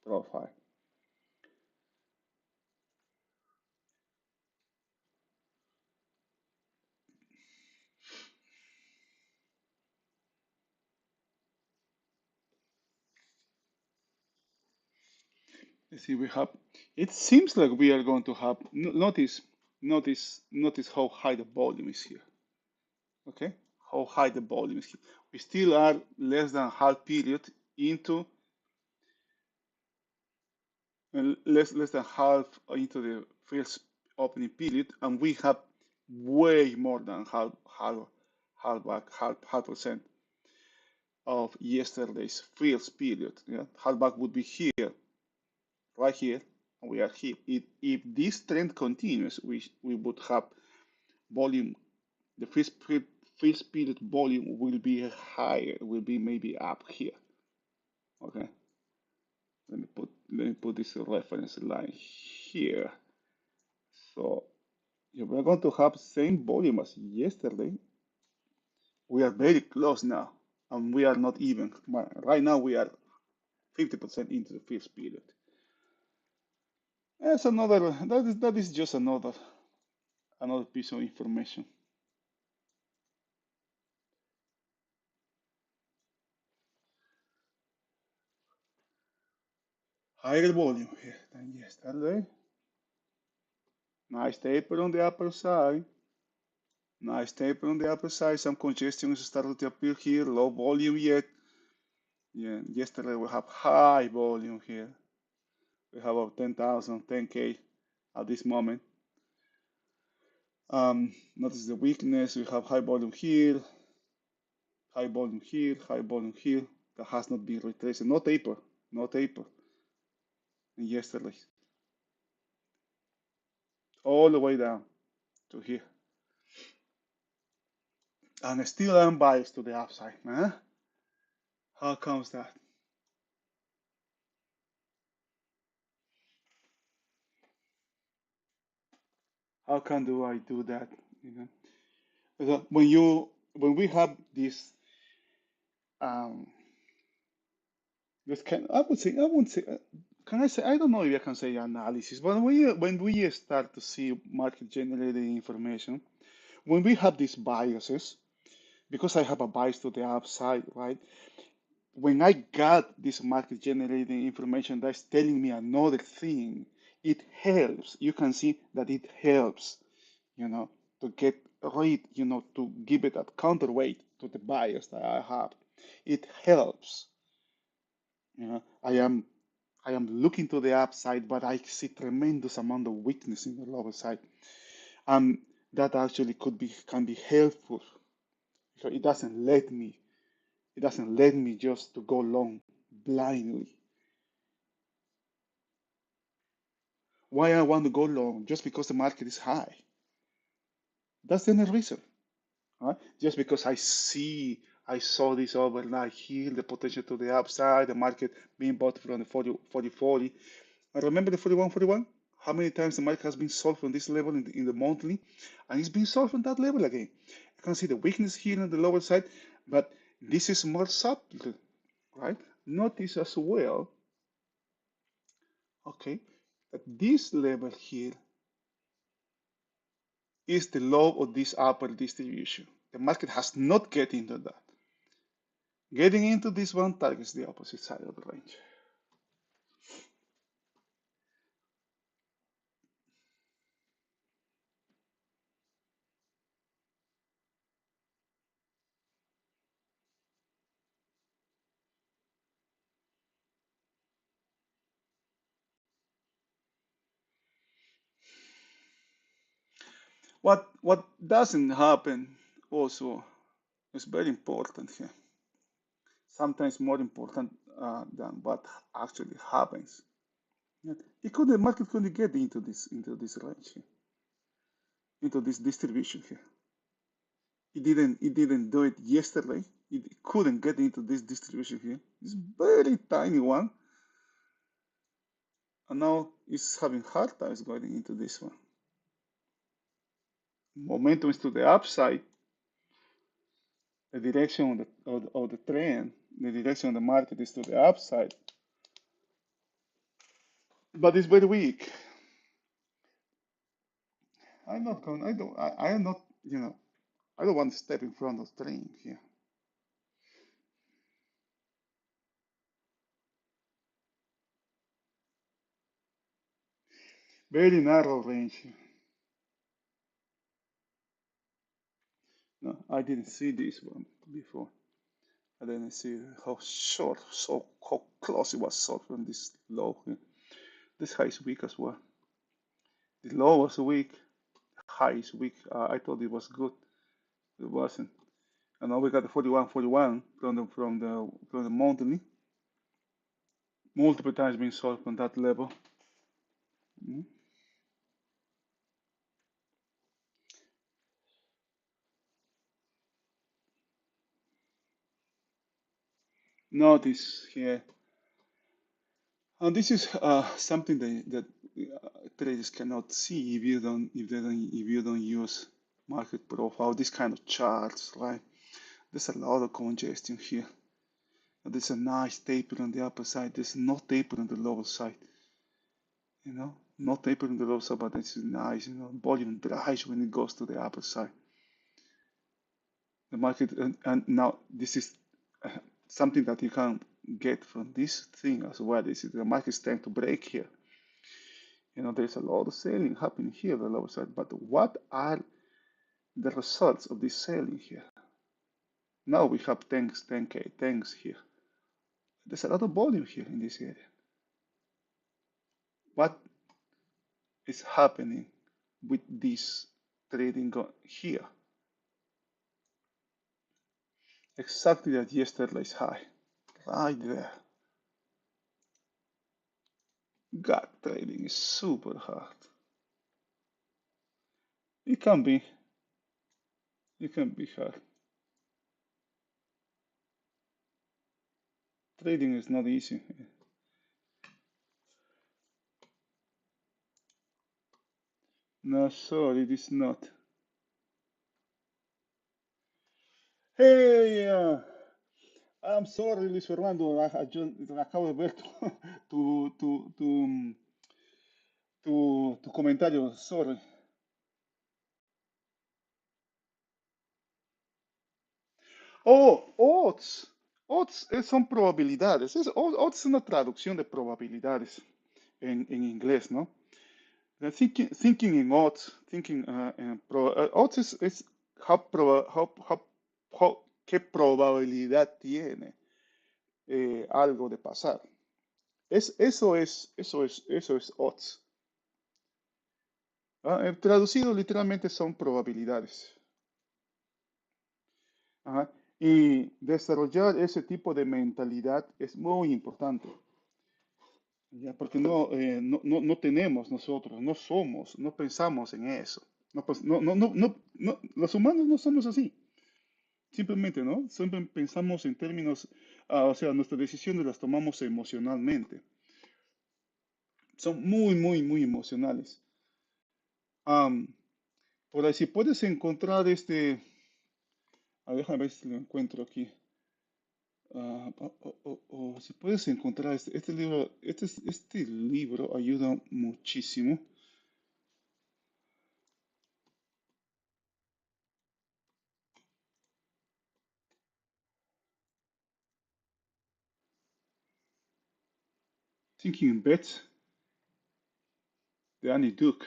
profile. You see, we have. It seems like we are going to have. Notice how high the volume is here. Okay, how high the volume is here. We still are less than half period into and less than half into the first opening period, and we have way more than half percent of yesterday's first period. Yeah, halfback would be here, right here, and we are here. If this trend continues, we would have volume. The first period volume will be higher, will be maybe up here. Okay, let me put this reference line here. So if we're going to have same volume as yesterday, we are very close now, and we are not even. Right now, we are 50% into the first period. That's another. That is just another piece of information. Higher volume here than yesterday. Nice taper on the upper side. Nice taper on the upper side. Some congestion is starting to appear here. Low volume yet. Yeah, yesterday we have high volume here. We have about 10,000, 10K at this moment. Notice the weakness. We have high volume here, high volume here, high volume here. That has not been retraced. No taper, no taper. And yesterday, all the way down to here. And still I'm biased to the upside, man. How comes that? How can do I do that? You know, when we have um, this kind, I wouldn't say, can I say, I don't know if I can say analysis, but when we start to see market generated information, when we have these biases, because I have a bias to the upside, right? When I got this market generating information that's telling me another thing, it helps. You can see that it helps, you know, to get rid, to give it a counterweight to the bias that I have. It helps. I am looking to the upside, but I see tremendous amount of weakness in the lower side. And that actually can be helpful. So it doesn't let me just to go long blindly. Why I want to go long? Just because the market is high. That's the only reason. Right? Just because I saw this overnight here, the potential to the upside, the market being bought from the 40. And remember the 41? How many times the market has been sold from this level in the monthly? And it's been sold from that level again. You can see the weakness here on the lower side, but this is more subtle, right? Notice as well, okay, that this level here is the low of this upper distribution. The market has not get into that. Getting into this one targets the opposite side of the range. What doesn't happen also is very important here. Sometimes more important than what actually happens. Yeah. The market couldn't get into this range here, into this distribution here. It didn't do it yesterday. It couldn't get into this distribution here. It's very tiny one, and now it's having hard times going into this one. Momentum is to the upside. The direction of the trend, the direction of the market is to the upside, but it's very weak. I'm not going. I am not. I don't want to step in front of the train here. Very narrow range here. No, I didn't see this one before. I didn't see how short, so how close it was short from this low here. This high is weak as well. The low was weak. High is weak. I thought it was good. It wasn't. And now we got the 41.41 from the monthly. Multiple times being sold from that level. Mm. Notice here. And this is something that traders cannot see if you don't use market profile. This kind of charts, right? There's a lot of congestion here. There's a nice taper on the upper side. There's no taper on the lower side. No taper on the lower side, but it's nice. Volume drives when it goes to the upper side. The market, and now this is uh, something that you can get from this thing as well. This is the market is trying to break here. There's a lot of selling happening here on the lower side. But what are the results of this selling here? Now we have 10K, 10s here. There's a lot of volume here in this area. What is happening with this trading here? Exactly at yesterday's high, right there. God, trading is super hard. It can be, it can be hard. Trading is not easy. No, sorry, it is not. Hey, I'm sorry, Luis Fernando. Yo acabo de ver tu comentario. Sorry. Oh, odds. Odds son probabilidades. Odds es una traducción de probabilidades en inglés, ¿no? Thinking in odds, odds es qué probabilidad tiene algo de pasar. Eso es odds. Traducido literalmente son probabilidades. Ajá. Y desarrollar ese tipo de mentalidad es muy importante, ¿ya? Porque no tenemos nosotros, no somos, no pensamos en eso. Los humanos no somos así. Simplemente, ¿no? Siempre pensamos en términos, o sea, nuestras decisiones las tomamos emocionalmente. Son muy, muy, muy emocionales. Am, por ahí, si puedes encontrar déjame ver si lo encuentro aquí. Si puedes encontrar este libro, este libro ayuda muchísimo. Thinking in Bets, de Annie Duke.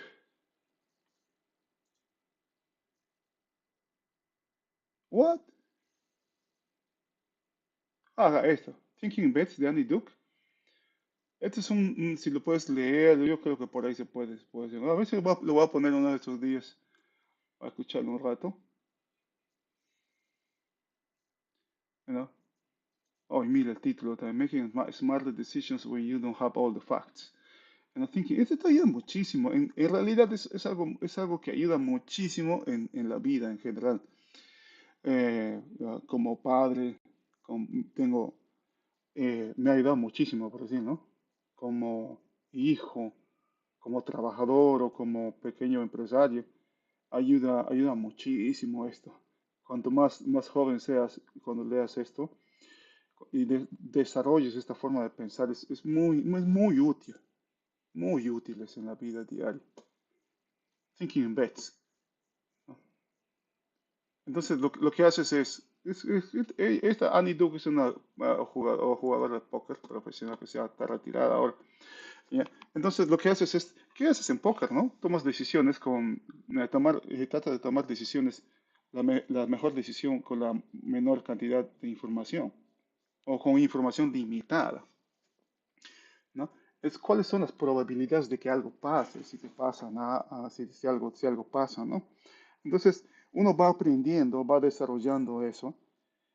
What? Esto. Thinking in Bets, de Annie Duke. Este es si lo puedes leer, yo creo que por ahí se puede. A veces lo voy a poner uno de estos días a escucharlo un rato. ¿No? Oh, y mira el título también, Making Smarter Decisions When You Don't Have All the Facts. And I'm thinking, este te ayuda muchísimo. En realidad es algo que ayuda muchísimo en la vida en general. Como padre, tengo, me ha ayudado muchísimo, por decir, ¿no? Como hijo, como trabajador o como pequeño empresario, ayuda muchísimo esto. Cuanto más joven seas cuando leas esto y desarrolles esta forma de pensar, es muy útiles en la vida diaria. Thinking in bets. Entonces, lo que haces esta Annie Duke es una jugadora de póker profesional que se está retirada ahora. ¿Ya? Entonces, lo que haces ¿qué haces en póker, no? Tomas decisiones trata de tomar decisiones, la mejor decisión con la menor cantidad de información o con información limitada, ¿no? es cuáles son las probabilidades de que algo pase, si te pasa nada, si algo pasa, ¿no? Entonces, uno va aprendiendo, va desarrollando eso,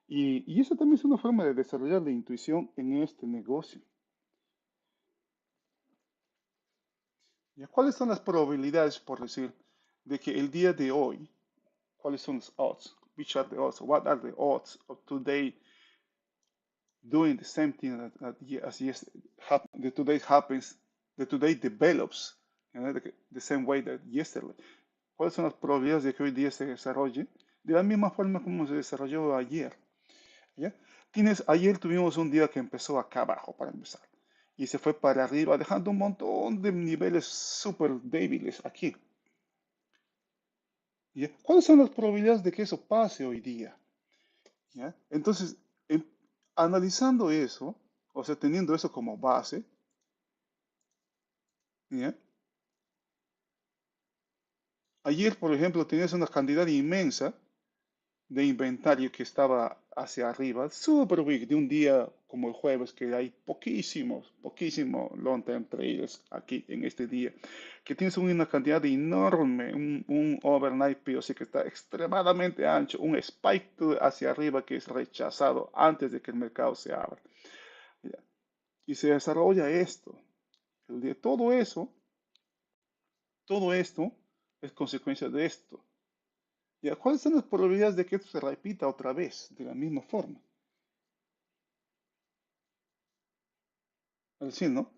y eso también es una forma de desarrollar la intuición en este negocio. ¿Ya? ¿Cuáles son las probabilidades, por decir, de que el día de hoy, cuáles son los odds? Which are the odds? What are the odds of today doing the same thing as yesterday? The today happens, the today develops, you know, the same way that yesterday. ¿Cuáles son las probabilidades de que hoy día se desarrolle de la misma forma como se desarrolló ayer? ¿Ya? Ayer tuvimos un día que empezó acá abajo para empezar y se fue para arriba dejando un montón de niveles súper débiles aquí. ¿Ya? ¿Cuáles son las probabilidades de que eso pase hoy día? ¿Ya? Entonces, analizando eso, o sea, teniendo eso como base, ¿ya? Ayer, por ejemplo, tenías una cantidad inmensa de inventario que estaba hacia arriba, súper big, de un día como el jueves, que hay poquísimos long-term traders aquí en este día, que tienes una cantidad enorme, un overnight POC que está extremadamente ancho, un spike hacia arriba que es rechazado antes de que el mercado se abra. ¿Ya? Y se desarrolla esto. Todo esto es consecuencia de esto. ¿Ya? ¿Cuáles son las probabilidades de que esto se repita otra vez de la misma forma? Es decir, ¿no?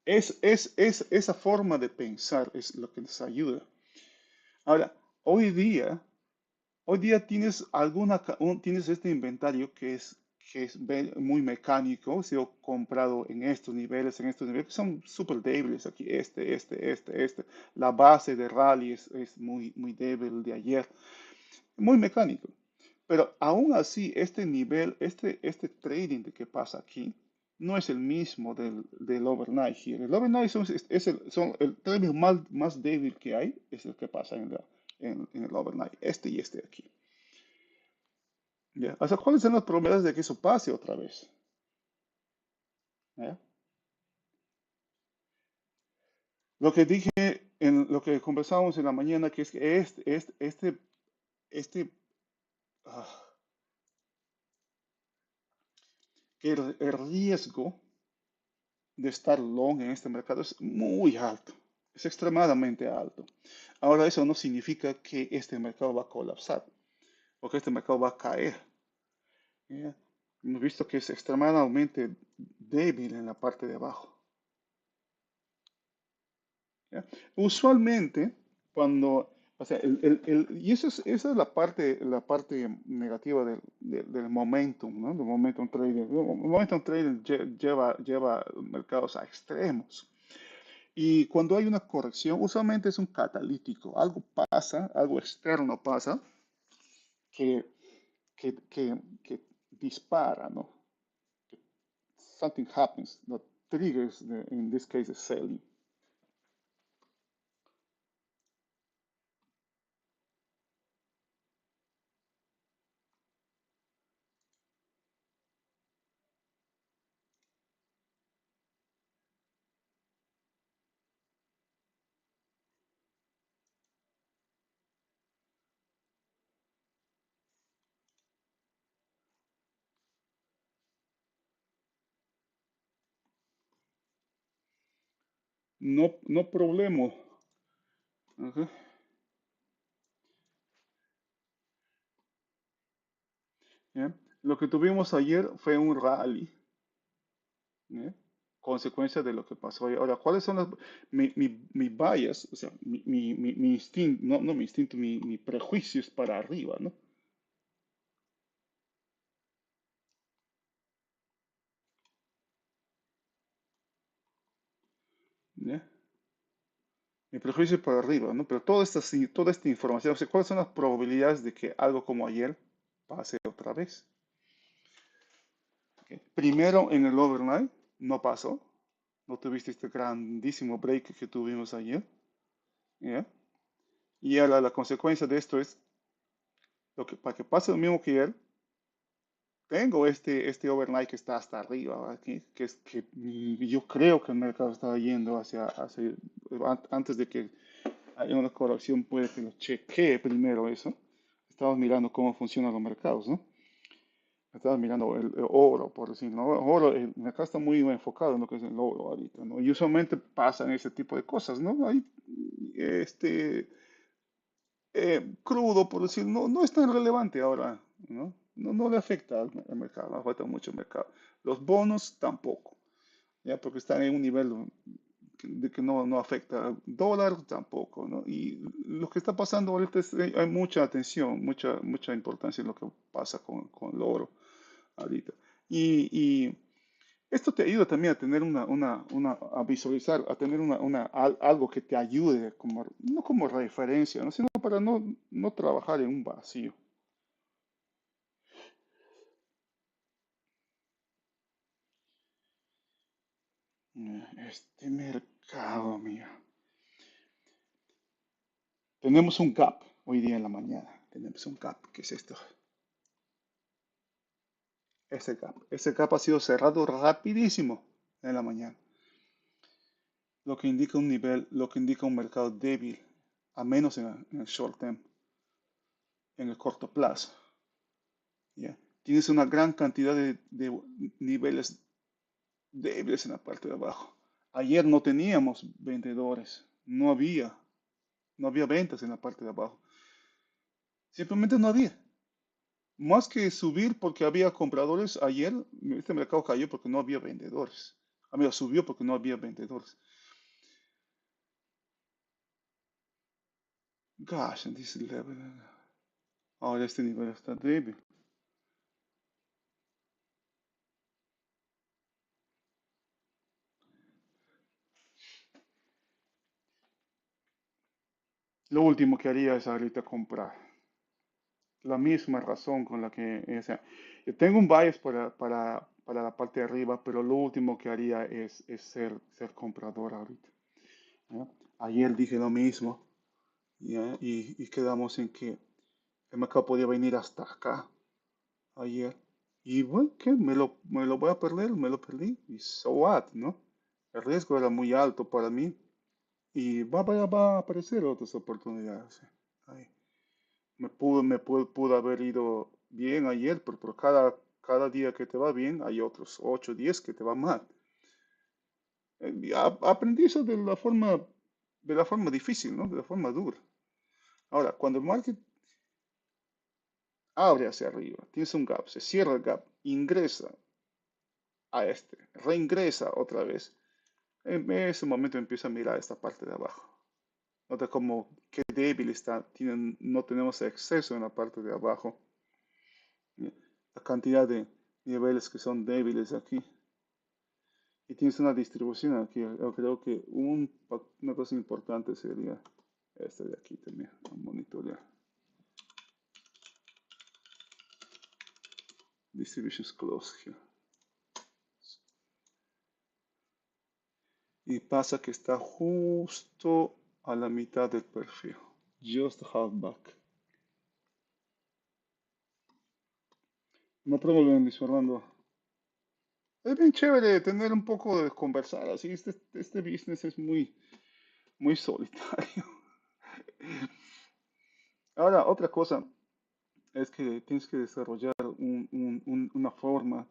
Esa forma de pensar es lo que nos ayuda. Ahora, hoy día tienes tienes este inventario que es muy mecánico, ha sido comprado en estos niveles, que son súper débiles aquí, este. La base de rally es muy débil de ayer, muy mecánico. Pero aún así, este nivel, este trading de que pasa aquí, no es el mismo del overnight here. El overnight son el trading más débil que hay, es el que pasa en el overnight, este y este de aquí. ¿Ya? O sea, ¿cuáles son las probabilidades de que eso pase otra vez? ¿Ya? Lo que dije en lo que conversábamos en la mañana, que es que este, ah, que el riesgo de estar long en este mercado es muy alto, es extremadamente alto. Ahora, eso no significa que este mercado va a colapsar o que este mercado va a caer. ¿Ya? Hemos visto que es extremadamente débil en la parte de abajo. ¿Ya? Usualmente, o sea, y esa es la parte negativa del momentum, ¿no? Del momentum trading. El momentum trading lleva mercados a extremos. Y cuando hay una corrección, usualmente es un catalítico. Algo pasa, algo externo pasa que, que dispara, ¿no? Something happens that triggers, in this case, the selling. No, no problema. Ajá. ¿Ya? Lo que tuvimos ayer fue un rally, ¿ya? Consecuencia de lo que pasó hoy. Ahora, ¿cuáles son mi bias? O sea, mi instinto, no mi instinto, mi prejuicio es para arriba, ¿no? ¿Ya? Mi prejuicio es para arriba, ¿no? Pero toda esta información, o sea, ¿cuáles son las probabilidades de que algo como ayer pase otra vez? ¿Ok? Primero, en el overnight, no pasó. No tuviste este grandísimo break que tuvimos ayer, ¿ya? Y ahora la consecuencia de esto es, para que pase lo mismo que ayer, tengo este overnight que está hasta arriba, ¿verdad? Que es que yo creo que el mercado está yendo antes de que haya una corrección, puede que lo chequee primero eso. Estamos mirando cómo funcionan los mercados, ¿no? Estaba mirando el oro, por decirlo, ¿no? Oro, el mercado está muy enfocado en lo que es el oro ahorita, ¿no? Y usualmente pasan ese tipo de cosas, ¿no? Hay, este, crudo, por decir, no es tan relevante ahora, ¿no? No le afecta al mercado, no afecta mucho al mercado. Los bonos tampoco, ¿ya? Porque están en un nivel de que no afecta al dólar tampoco, ¿no? Y lo que está pasando ahorita es, hay mucha atención, mucha importancia en lo que pasa con el oro ahorita. Y esto te ayuda también a tener a visualizar, a tener algo que te ayude, como, no como referencia, ¿no? Sino para no trabajar en un vacío. Este mercado, mía. Tenemos un gap hoy día en la mañana. Tenemos un gap. ¿Qué es esto? Ese gap. Ese gap ha sido cerrado rapidísimo en la mañana. Lo que indica un nivel, lo que indica un mercado débil, a menos en el short term, en el corto plazo. ¿Ya? Tienes una gran cantidad de niveles débiles en la parte de abajo. Ayer no teníamos vendedores, no había ventas en la parte de abajo. Simplemente no había. Más que subir porque había compradores, ayer este mercado cayó porque no había vendedores. Amigo, subió porque no había vendedores. Gosh, and this level. Ahora este nivel está débil. Lo último que haría es ahorita comprar. La misma razón con la que, o sea, yo tengo un bias para la parte de arriba, pero lo último que haría es ser comprador ahorita. ¿Ya? Ayer dije lo mismo, ¿ya? Y quedamos en que el mercado podía venir hasta acá ayer. Y bueno, ¿qué? Me lo voy a perder, me lo perdí. Y so what, ¿no? El riesgo era muy alto para mí y va a aparecer otras oportunidades. Ahí. Pudo haber ido bien ayer, pero por cada día que te va bien, hay otros 8 días que te va mal. Aprendí eso de la forma difícil, ¿no? De la forma dura. Ahora, cuando el market abre hacia arriba, tienes un gap, se cierra el gap, ingresa a reingresa otra vez. En ese momento empieza a mirar esta parte de abajo. Nota como qué débil está, no tenemos exceso en la parte de abajo. La cantidad de niveles que son débiles aquí. Y tienes una distribución aquí. Yo creo que una cosa importante sería esta de aquí también, a monitorear. Distributions close here. Y pasa que está justo a la mitad del perfil. Just half back. No problema, Luis Fernando. Es bien chévere tener un poco de conversar así. Este business es muy solitario. Ahora, otra cosa es que tienes que desarrollar una forma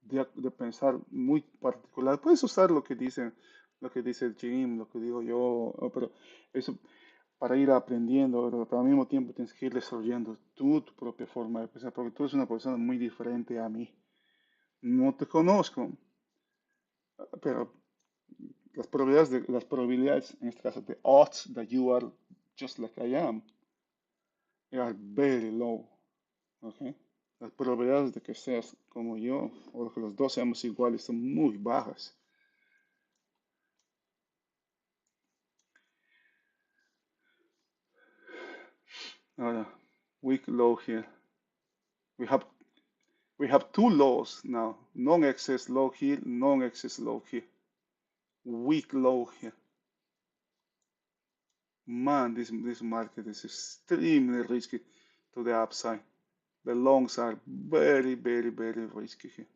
de pensar muy particular. Puedes usar lo que dice el Jim, lo que digo yo, pero eso para ir aprendiendo, pero al mismo tiempo tienes que ir desarrollando tu propia forma de pensar, porque tú eres una persona muy diferente a mí. No te conozco, pero las probabilidades, en este caso, the odds that you are just like I am, are very low. Okay. Las probabilidades de que seas como yo o que los dos seamos iguales son muy bajas. Ahora, weak low here. We have we have two lows now. Non-excess low here, non-excess low here. Weak low here. Man, this market is extremely risky to the upside. The longs are very, very, very risky here.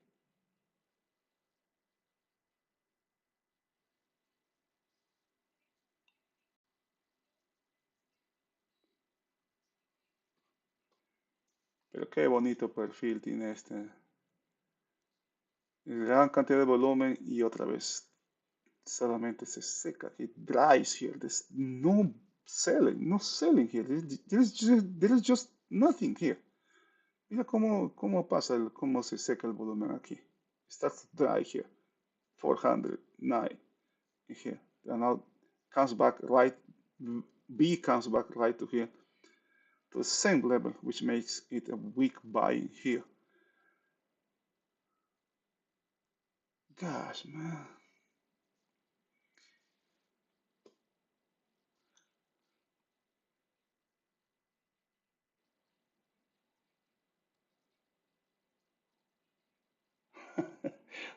Pero qué bonito perfil tiene este. Gran cantidad de volumen y otra vez solamente se seca. It dries here. There's no selling, no selling here. There is just nothing here. Mira cómo pasa, cómo se seca el volumen aquí. Starts dry here. 409 here. And now comes back right. B comes back right to here to the same level, which makes it a weak buy here. Gosh, man.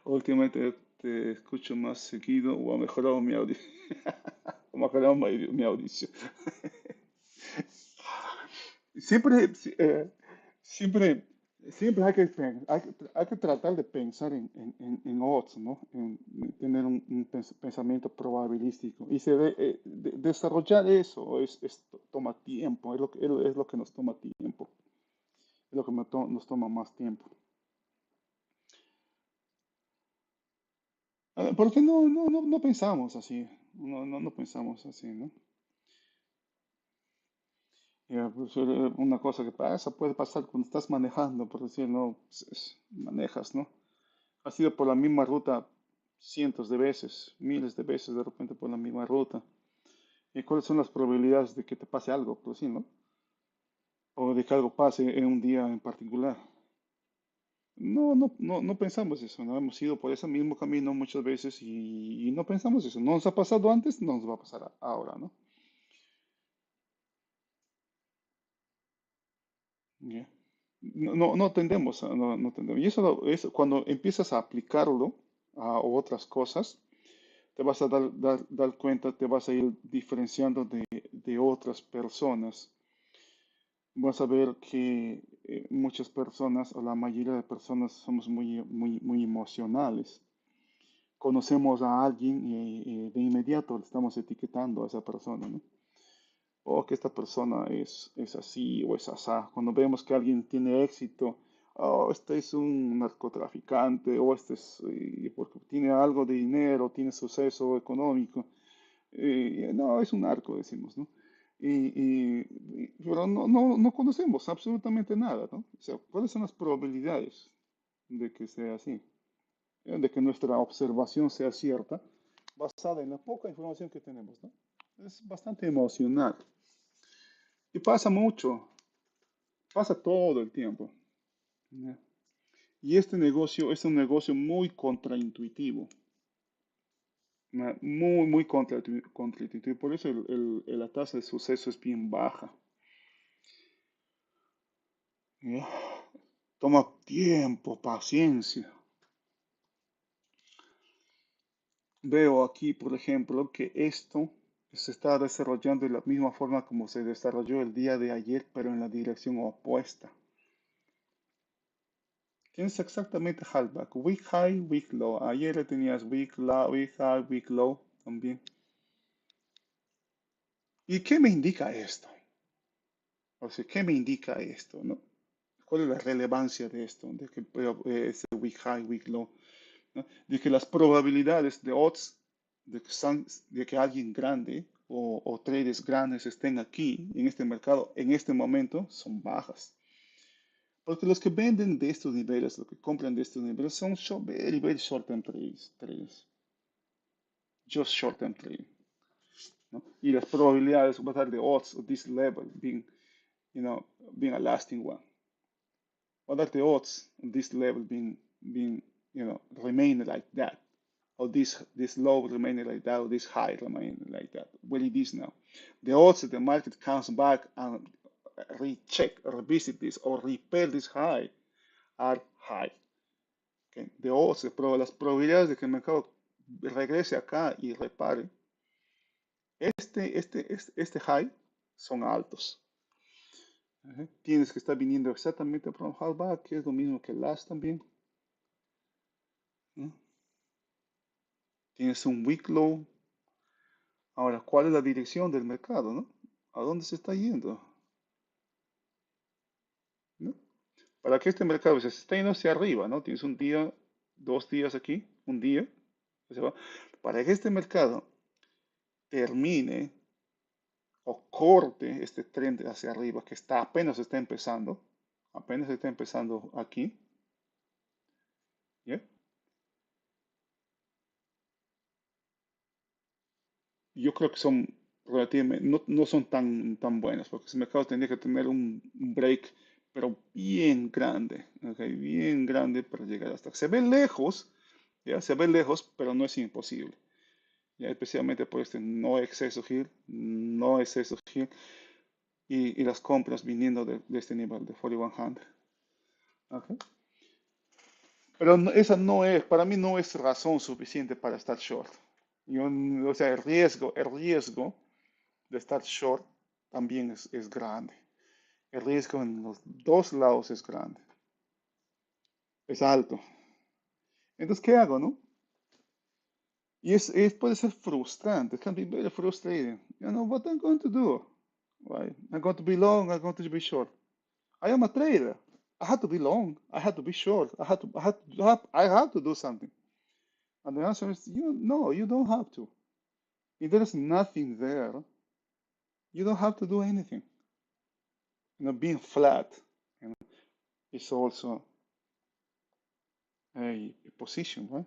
Últimamente te escucho más seguido o ha mejorado mi audio. O mejorado mi audición. Siempre, siempre, siempre hay que tratar de pensar en odds, ¿no? En tener un pensamiento probabilístico. Y desarrollar eso toma tiempo, es lo que nos toma tiempo, es lo que nos toma más tiempo. Porque no pensamos así, no pensamos así, ¿no? Pues, una cosa que puede pasar cuando estás manejando, por decir, no, manejas, ¿no? Has ido por la misma ruta cientos de veces, miles de veces de repente por la misma ruta. ¿Y cuáles son las probabilidades de que te pase algo, por decir, ¿no? O de que algo pase en un día en particular. No pensamos eso, ¿no? Hemos ido por ese mismo camino muchas veces y no pensamos eso. No nos ha pasado antes, no nos va a pasar ahora, ¿no? Ya. No tendemos, no tendemos. Y eso cuando empiezas a aplicarlo a otras cosas, te vas a dar cuenta, te vas a ir diferenciando de otras personas. Vas a ver que muchas personas, o la mayoría de personas, somos muy, muy, muy emocionales. Conocemos a alguien y de inmediato le estamos etiquetando a esa persona, ¿no? O que esta persona es así o es asá. Cuando vemos que alguien tiene éxito, oh, este es un narcotraficante, o este es porque tiene algo de dinero, tiene suceso económico. No, es un narco, decimos, ¿no? Pero no conocemos absolutamente nada, ¿no? O sea, ¿cuáles son las probabilidades de que sea así? De que nuestra observación sea cierta, basada en la poca información que tenemos, ¿no? Es bastante emocional. Y pasa mucho, pasa todo el tiempo, ¿no? Y este negocio es un negocio muy contraintuitivo, ¿no? Muy, muy contraintuitivo. Por eso la tasa de suceso es bien baja, ¿no? Toma tiempo, paciencia. Veo aquí, por ejemplo, que esto se está desarrollando de la misma forma como se desarrolló el día de ayer, pero en la dirección opuesta. Tienes exactamente Halbach, week high, week low. Ayer tenías week high, week low también. ¿Y qué me indica esto? O sea, ¿qué me indica esto, no? ¿Cuál es la relevancia de esto? De que ese week high, week low, ¿no? De que las probabilidades de odds de que alguien grande o traders grandes estén aquí en este mercado en este momento son bajas. Porque los que venden de estos niveles, los que compran de estos niveles son very, very short-term traders. Just short-term trading, ¿no? Y las probabilidades, what are the odds of this level being a lasting one? What are the odds of this level being remaining like that? Or this low remaining like that, or this high remaining like that? Well, it is now. The odds that the market comes back and recheck, revisit this, or repair this high are high. Okay? The odds, las probabilidades de que el mercado regrese acá y repare este high son altos. Ajá. Tienes que estar viniendo exactamente por un halfback, que es lo mismo que last también, ¿no? Tienes un weak low. Ahora, ¿cuál es la dirección del mercado, no? ¿A dónde se está yendo? ¿No? Para que este mercado se esté yendo hacia arriba, ¿no? Tienes un día, 2 días aquí, un día, se va. Para que este mercado termine o corte este tren hacia arriba que está apenas está empezando aquí, ¿ya? Yo creo que son relativamente, no son tan buenas, porque ese mercado tendría que tener un break, pero bien grande, ¿ok? Bien grande para llegar hasta. Se ve lejos, ¿ya? Se ve lejos, pero no es imposible, ¿ya? Especialmente por este no exceso giro, y las compras viniendo de este nivel de 4100, ¿ok? Pero esa no es, para mí no es razón suficiente para estar short. O sea, el riesgo de estar short también es grande. El riesgo en los dos lados es grande, es alto. Entonces, ¿qué hago, no? Y puede ser frustrante. It can be very frustrating. You know what I'm going to do? Right? I'm going to be long, I'm going to be short. I am a trader. I had to be long. I had to be short. I had to do something. And the answer is, no, you don't have to. If there is nothing there, you don't have to do anything. Being flat, you know, is also a position, right?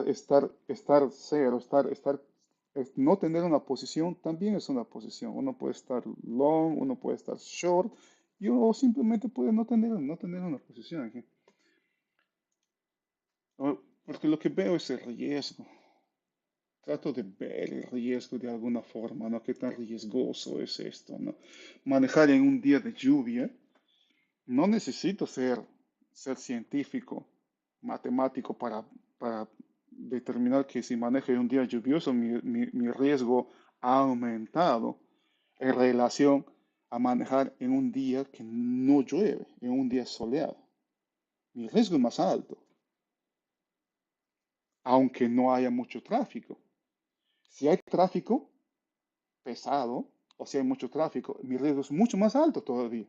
Estar cero, no tener una posición también es una posición. Uno puede estar long, uno puede estar short, y uno simplemente puede no tener una posición aquí. Porque lo que veo es el riesgo. Trato de ver el riesgo de alguna forma, ¿no? ¿Qué tan riesgoso es esto, ¿no? Manejar en un día de lluvia, no necesito ser científico, matemático para determinar que si manejo en un día lluvioso, mi riesgo ha aumentado en relación a manejar en un día que no llueve, en un día soleado. Mi riesgo es más alto, aunque no haya mucho tráfico. Si hay tráfico pesado, o si hay mucho tráfico, mi riesgo es mucho más alto todavía.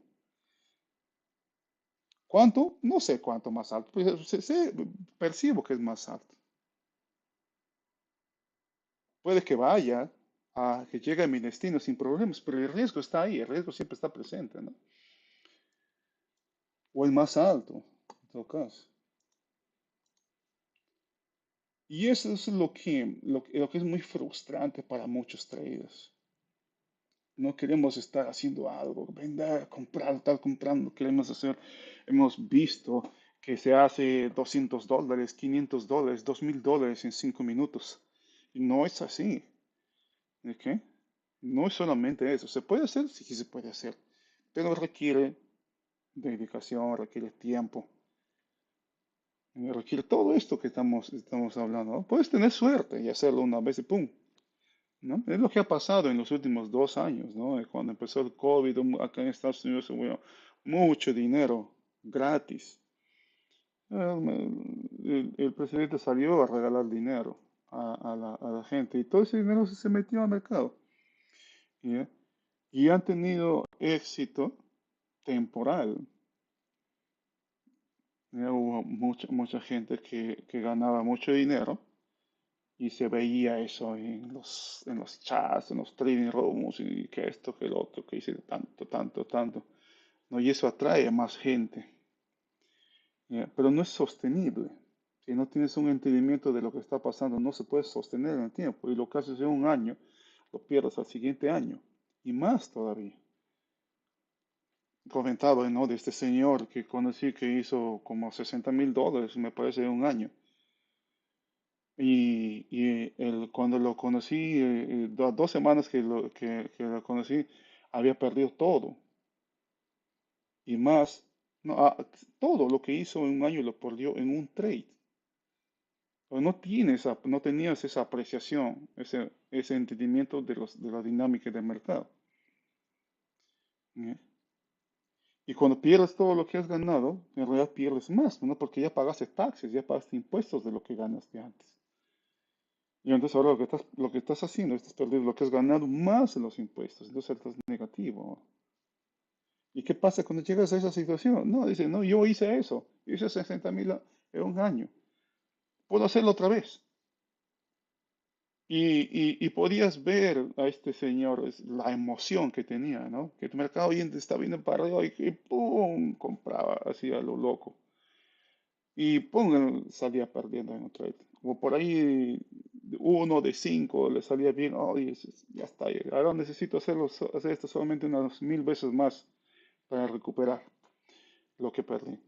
¿Cuánto? No sé cuánto más alto, pero percibo que es más alto. Puede que vaya, que llegue a mi destino sin problemas, pero el riesgo está ahí, el riesgo siempre está presente, ¿no? O el más alto, en todo caso. Y eso es lo que es muy frustrante para muchos traders. No queremos estar haciendo algo, vender, comprar, estar comprando, queremos hacer. Hemos visto que se hace $200, $500, $2000 en 5 minutos. Y no es así, ¿ok? No es solamente eso. ¿Se puede hacer? Sí, sí se puede hacer. Pero requiere dedicación, requiere tiempo, requiere todo esto que estamos hablando, ¿no? Puedes tener suerte y hacerlo una vez y ¡pum! ¿No? Es lo que ha pasado en los últimos 2 años, ¿no? Cuando empezó el COVID, acá en Estados Unidos se hubo mucho dinero gratis. El presidente salió a regalar dinero a la gente y todo ese dinero se metió al mercado. ¿Ya? Y han tenido éxito temporal. ¿Ya? Hubo mucha gente que ganaba mucho dinero y se veía eso en los chats, en los trading rooms, y que esto, que el otro, que hice tanto, tanto, tanto. ¿No? Y eso atrae a más gente, ¿ya? Pero no es sostenible. Si no tienes un entendimiento de lo que está pasando, no se puede sostener en el tiempo. Y lo que haces en un año, lo pierdes al siguiente año. Y más todavía. Comentaba, ¿no? De este señor que conocí que hizo como $60,000, me parece, en un año. Y cuando lo conocí, 2 semanas que lo conocí, había perdido todo. Y más, no, todo lo que hizo en un año lo perdió en un trade. Pero no tenías esa apreciación, ese entendimiento de la dinámica del mercado. ¿eh? Y cuando pierdes todo lo que has ganado, en realidad pierdes más, ¿no? Porque ya pagaste taxes, ya pagaste impuestos de lo que ganaste antes. Y entonces ahora lo que estás haciendo, estás perdiendo lo que has ganado más en los impuestos. Entonces estás negativo. ¿Y qué pasa cuando llegas a esa situación? No, dice, no, yo hice eso. Hice 60.000 en un año. Puedo hacerlo otra vez. Y podías ver a este señor la emoción que tenía, ¿no? Que el mercado hoy está viendo para arriba y que ¡pum! Compraba así a lo loco. Y ¡pum! Salía perdiendo en un trade. O por ahí uno de cinco le salía bien. Oh, dices, ya está. Ahora necesito hacer esto solamente unas 1000 veces más para recuperar lo que perdí.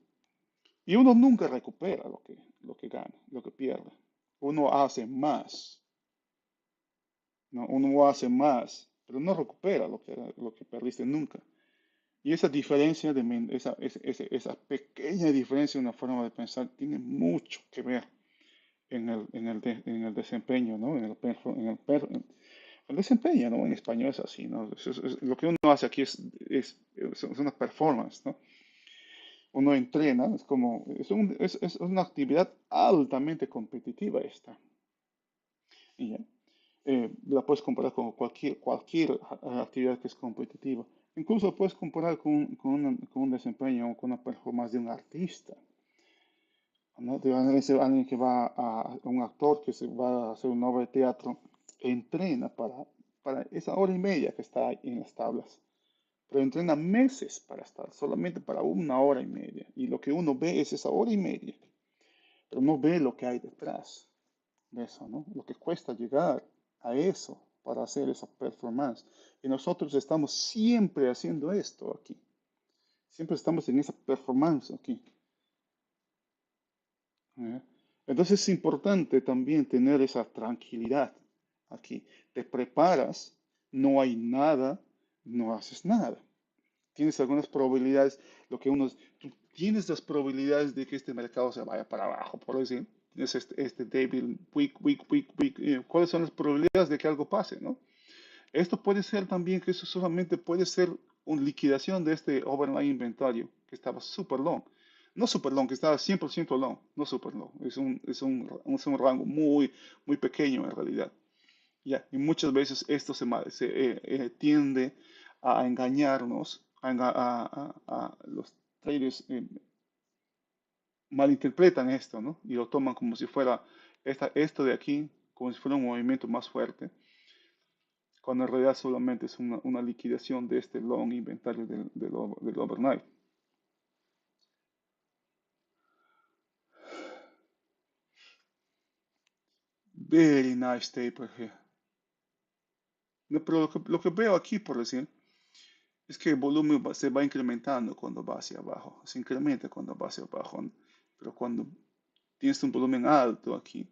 Y uno nunca recupera lo que gana, lo que pierde. Uno hace más, ¿no? Uno hace más, pero no recupera lo que perdiste nunca. Y esa diferencia, esa pequeña diferencia en la forma de pensar tiene mucho que ver en el desempeño, ¿no? El desempeño, ¿no? En español es así, ¿no? Lo que uno hace aquí es una performance, ¿no? Uno entrena, es una actividad altamente competitiva esta. Y ya, la puedes comparar con cualquier actividad que es competitiva. Incluso puedes comparar con un desempeño o con una performance de un artista, ¿no? De alguien que un actor que se va a hacer una obra de teatro, entrena para esa hora y media que está ahí en las tablas. Pero entrena meses para estar, solamente para una hora y media. Y lo que uno ve es esa hora y media, pero no ve lo que hay detrás de eso, ¿no? Lo que cuesta llegar a eso para hacer esa performance. Y nosotros estamos siempre haciendo esto aquí. Siempre estamos en esa performance aquí. ¿Eh? Entonces es importante también tener esa tranquilidad aquí. Te preparas, no hay nada, no haces nada. Tienes algunas probabilidades, tú tienes las probabilidades de que este mercado se vaya para abajo, por decir, tienes este débil, weak, ¿cuáles son las probabilidades de que algo pase, no? Esto puede ser también que eso solamente puede ser una liquidación de este overnight inventario que estaba super long. No super long, que estaba 100% long, no super long. Es un rango muy, muy pequeño en realidad. Ya, y muchas veces esto tiende a engañarnos, los traders malinterpretan esto, ¿no? Y lo toman como si fuera esto de aquí, como si fuera un movimiento más fuerte, cuando en realidad solamente es una liquidación de este long inventario del overnight. Very nice taper here. No, pero lo que veo aquí, por decir, es que el volumen se va incrementando cuando va hacia abajo, se incrementa cuando va hacia abajo, ¿no? Pero cuando tienes un volumen alto aquí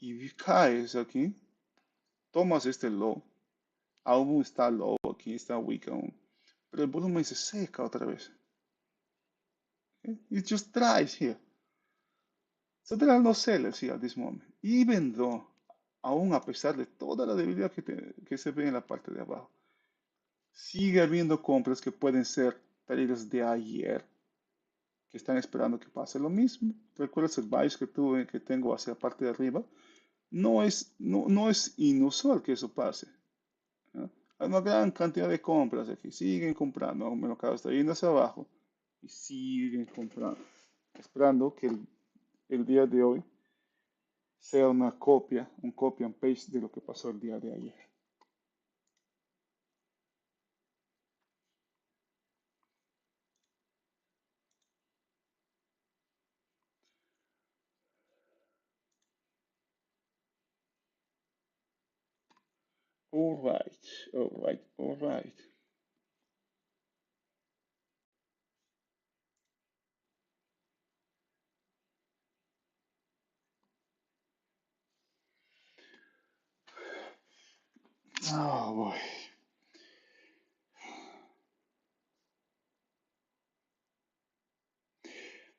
y caes aquí, tomas este low, aún está low aquí, está weak aún, pero el volumen se seca otra vez. Okay? It just dries here. So there are no sellers here at this moment, even though, aún a pesar de toda la debilidad que se ve en la parte de abajo, sigue habiendo compras que pueden ser traders de ayer que están esperando que pase lo mismo. ¿Recuerdas el bias que tengo hacia la parte de arriba? No es inusual que eso pase, ¿no? Hay una gran cantidad de compras aquí, siguen comprando, el mercado está yendo hacia abajo y siguen comprando, esperando que el día de hoy sea una copia, un copy and paste de lo que pasó el día de ayer. All right, all right, all right. Oh boy.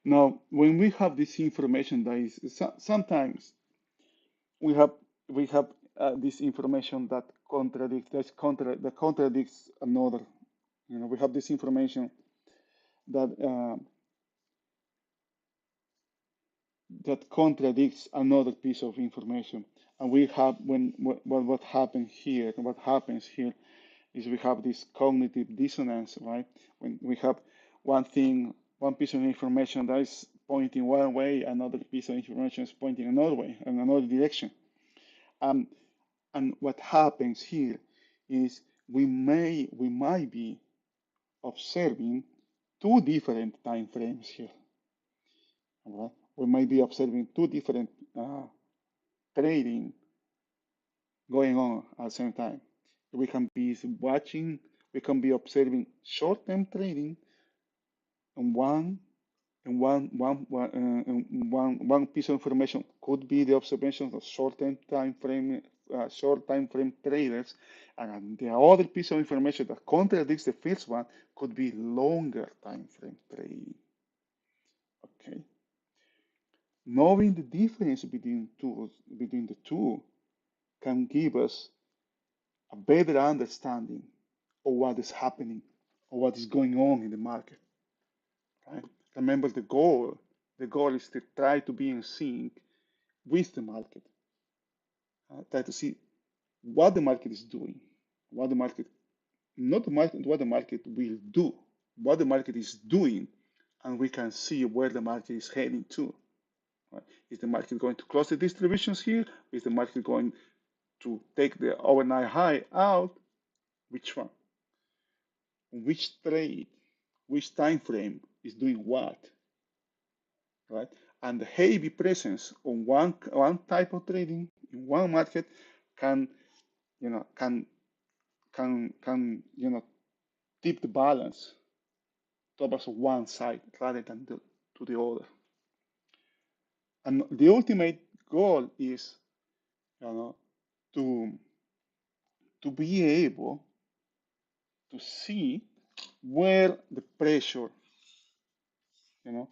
Now, when we have this information that is sometimes we have we have this information that contradicts another. We have this information that that contradicts another piece of information. And we have what happens here is we have this cognitive dissonance, right? When we have one thing, one piece of information that is pointing one way, another piece of information is pointing another way, in another direction. Um, and what happens here is we might be observing two different time frames here. All right? We might be observing two different trading going on at the same time. We can be watching, we can be observing short-term trading and one piece of information could be the observations of short time frame traders, and the other piece of information that contradicts the first one could be longer time frame trading. Okay, knowing the difference between the two can give us a better understanding of what is happening or what is going on in the market. Right? Remember the goal. The goal is to try to be in sync with the market. Try to see what the market is doing, what the market, not the market, what the market will do, what the market is doing, and we can see where the market is heading to. Right? Is the market going to close the distributions here? Is the market going to take the overnight high out? Which one? Which trade, which time frame is doing what? Right? And the heavy presence on one type of trading in one market can you know can tip the balance towards one side rather than to the other. And the ultimate goal is you know to be able to see where the pressure you know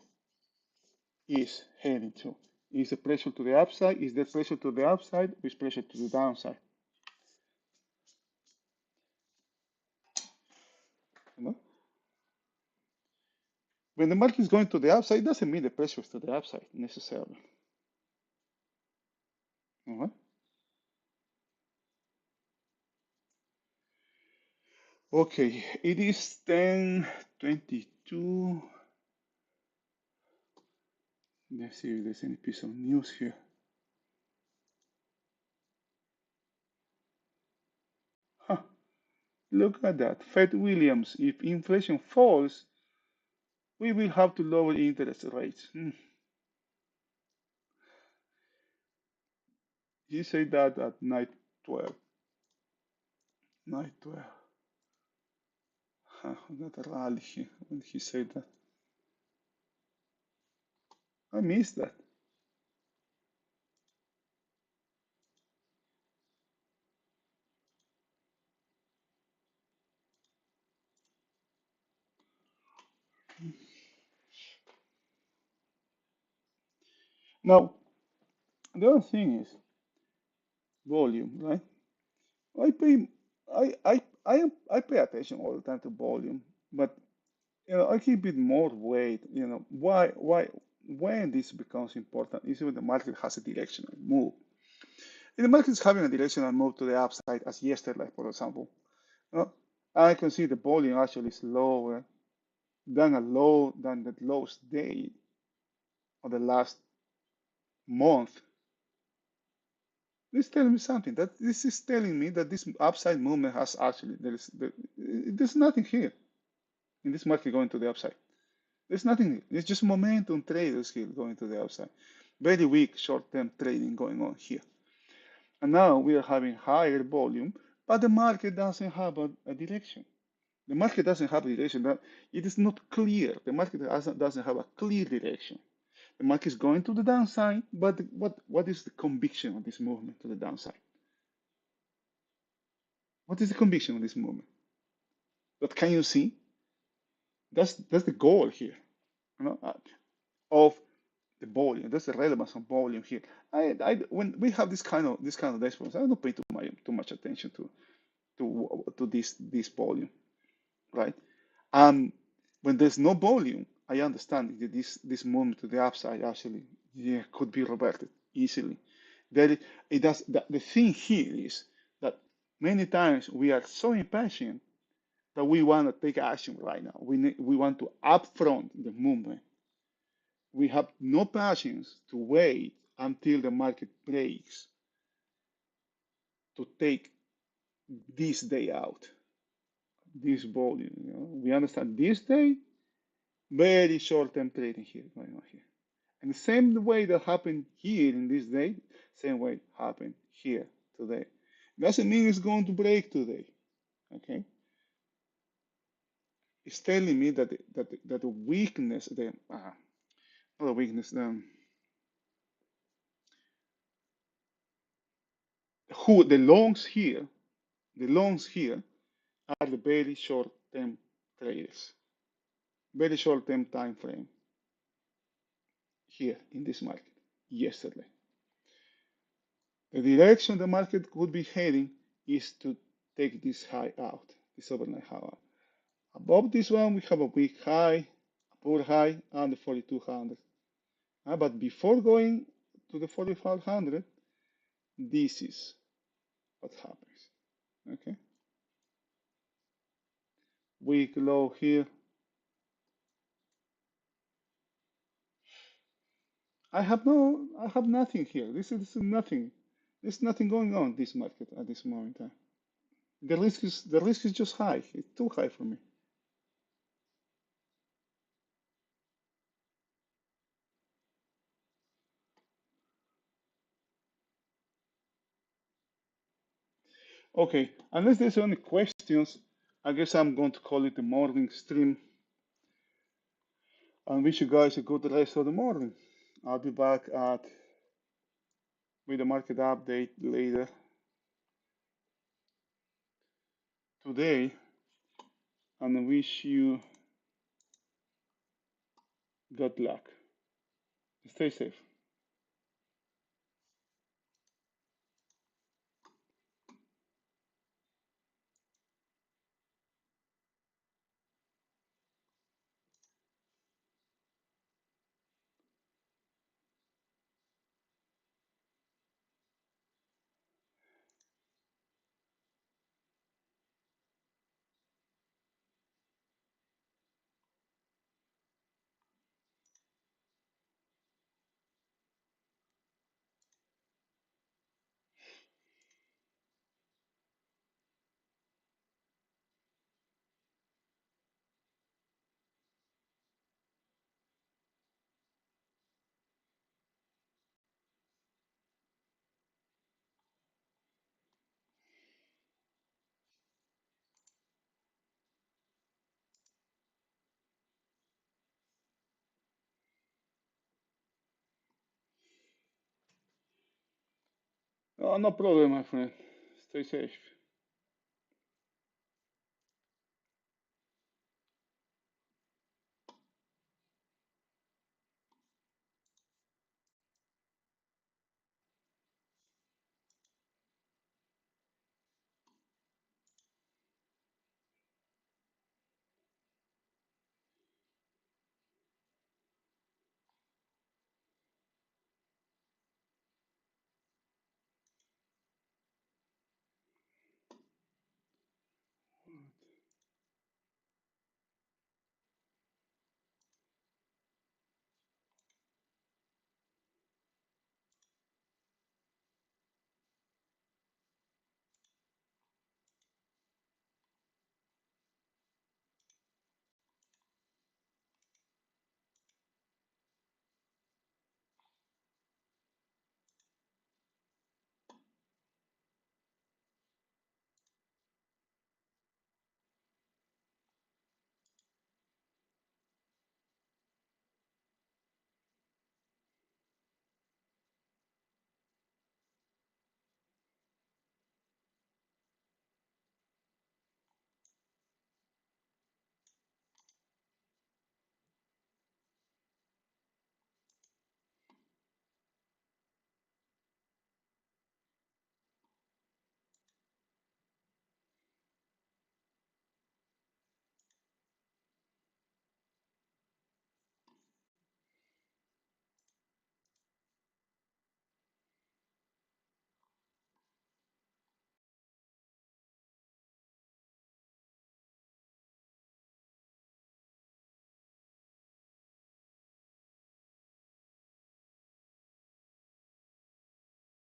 is heading to. Is the pressure to the upside? Is there pressure to the upside? Is pressure to the downside? You know, when the market is going to the upside, it doesn't mean the pressure is to the upside necessarily. Uh-huh. Okay, it is 10:22. Let's see if there's any piece of news here. Huh, look at that. Fed Williams, if inflation falls, we will have to lower interest rates. He said that at night 12. Night 12. Huh, that rally when he said that. I missed that. Now, the other thing is volume, right? I pay I pay attention all the time to volume, but I give it more weight. Why when this becomes important is when the market has a directional move. If the market is having a directional move to the upside, as yesterday, for example, uh, I can see the volume actually is lower than the lowest day of the last month. This is telling me something. That this is telling me that this upside movement has actually there's nothing here in this market going to the upside. There's nothing. It's just momentum traders here going to the upside. Very weak short-term trading going on here. And now we are having higher volume, but the market doesn't have a direction. The market doesn't have a direction. That it is not clear. The market doesn't have a clear direction. The market is going to the downside, but what is the conviction of this movement to the downside? What is the conviction of this movement? But can you see? That's the goal here, of the volume. That's the relevance of volume here. When we have this kind of dashboards, I don't pay too much attention to this volume, right? Um, when there's no volume, I understand that this movement to the upside actually, yeah, could be reverted easily. That it does. The thing here is that many times we are so impatient that we want to take action right now. We want to upfront the movement. We have no patience to wait until the market breaks to take this day out, this volume. We understand this day, very short-term trading here going on here. And the same way that happened here in this day, same way happened here today. Doesn't mean it's going to break today. Okay, it's telling me that the weakness, not the weakness, the longs here, the longs here are the very short-term traders, very short-term time frame here in this market yesterday. The direction the market could be heading is to take this high out, this overnight high out. Above this one, we have a weak high, a poor high, and the 4200. But before going to the 4500, this is what happens. Okay, weak low here. I have nothing here. This is nothing. There's nothing going on in this market at this moment in time. The risk is just high. It's too high for me. Okay, unless there's any questions, I guess I'm going to call it the morning stream and wish you guys a good rest of the morning. I'll be back at with a market update later today and wish you good luck. Stay safe. Oh, no problem, my friend. Stay safe.